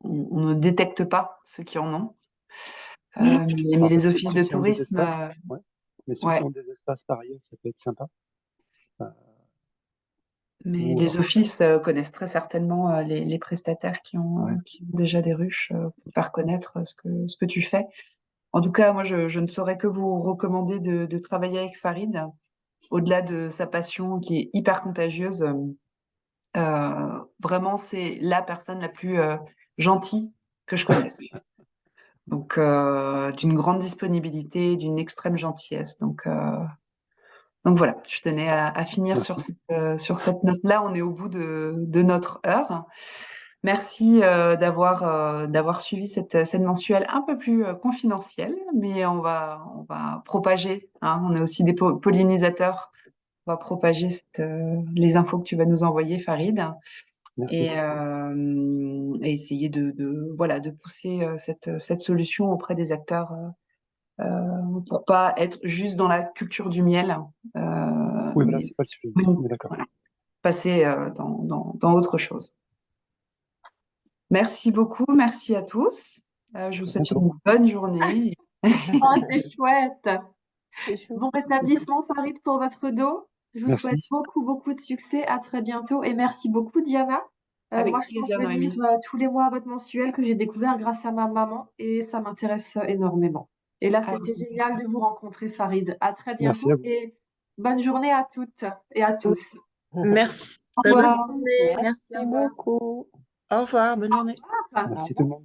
ne détecte pas ceux qui en ont. Mais En fait, les offices ceux de qui ont des tourisme, espaces, ouais, mais ceux qui ouais, ont des espaces par ailleurs, ça peut être sympa. Euh, mais ou, les offices connaissent très certainement les prestataires ouais, qui ont déjà des ruches pour faire connaître ce que tu fais. En tout cas, moi, je ne saurais que vous recommander de travailler avec Farid, au-delà de sa passion qui est hyper contagieuse. Vraiment, c'est la personne la plus gentille que je connaisse. Donc, d'une grande disponibilité, d'une extrême gentillesse. Donc voilà, je tenais à finir merci. sur cette note-là. On est au bout de notre heure. Merci d'avoir suivi cette mensuelle un peu plus confidentielle, mais on va propager, hein. On est aussi des pollinisateurs. On va propager les infos que tu vas nous envoyer, Farid, Merci. et essayer voilà, de pousser cette solution auprès des acteurs pour pas être juste dans la culture du miel, Oui, voilà, mais c'est pas le sujet. oui, On est d'accord. voilà, passer dans autre chose. Merci beaucoup, merci à tous. Je vous À souhaite bientôt. une bonne journée. Oh, c'est chouette. C'est chou. Bon rétablissement, Farid, pour votre dos. Je vous souhaite Merci. beaucoup, beaucoup de succès. À très bientôt. Et merci beaucoup, Diana. Moi, Avec je pense plaisir, venir Noémie. tous les mois à votre mensuel que j'ai découvert grâce à ma maman et ça m'intéresse énormément. Et là, Avec c'était génial plaisir. de vous rencontrer, Farid. À très Merci bientôt à vous. et bonne journée à toutes et à tous. Merci. Au Bonne revoir. Bonne journée, merci, au Merci revoir. beaucoup. Au revoir, bonne journée. Au revoir. Merci tout le monde.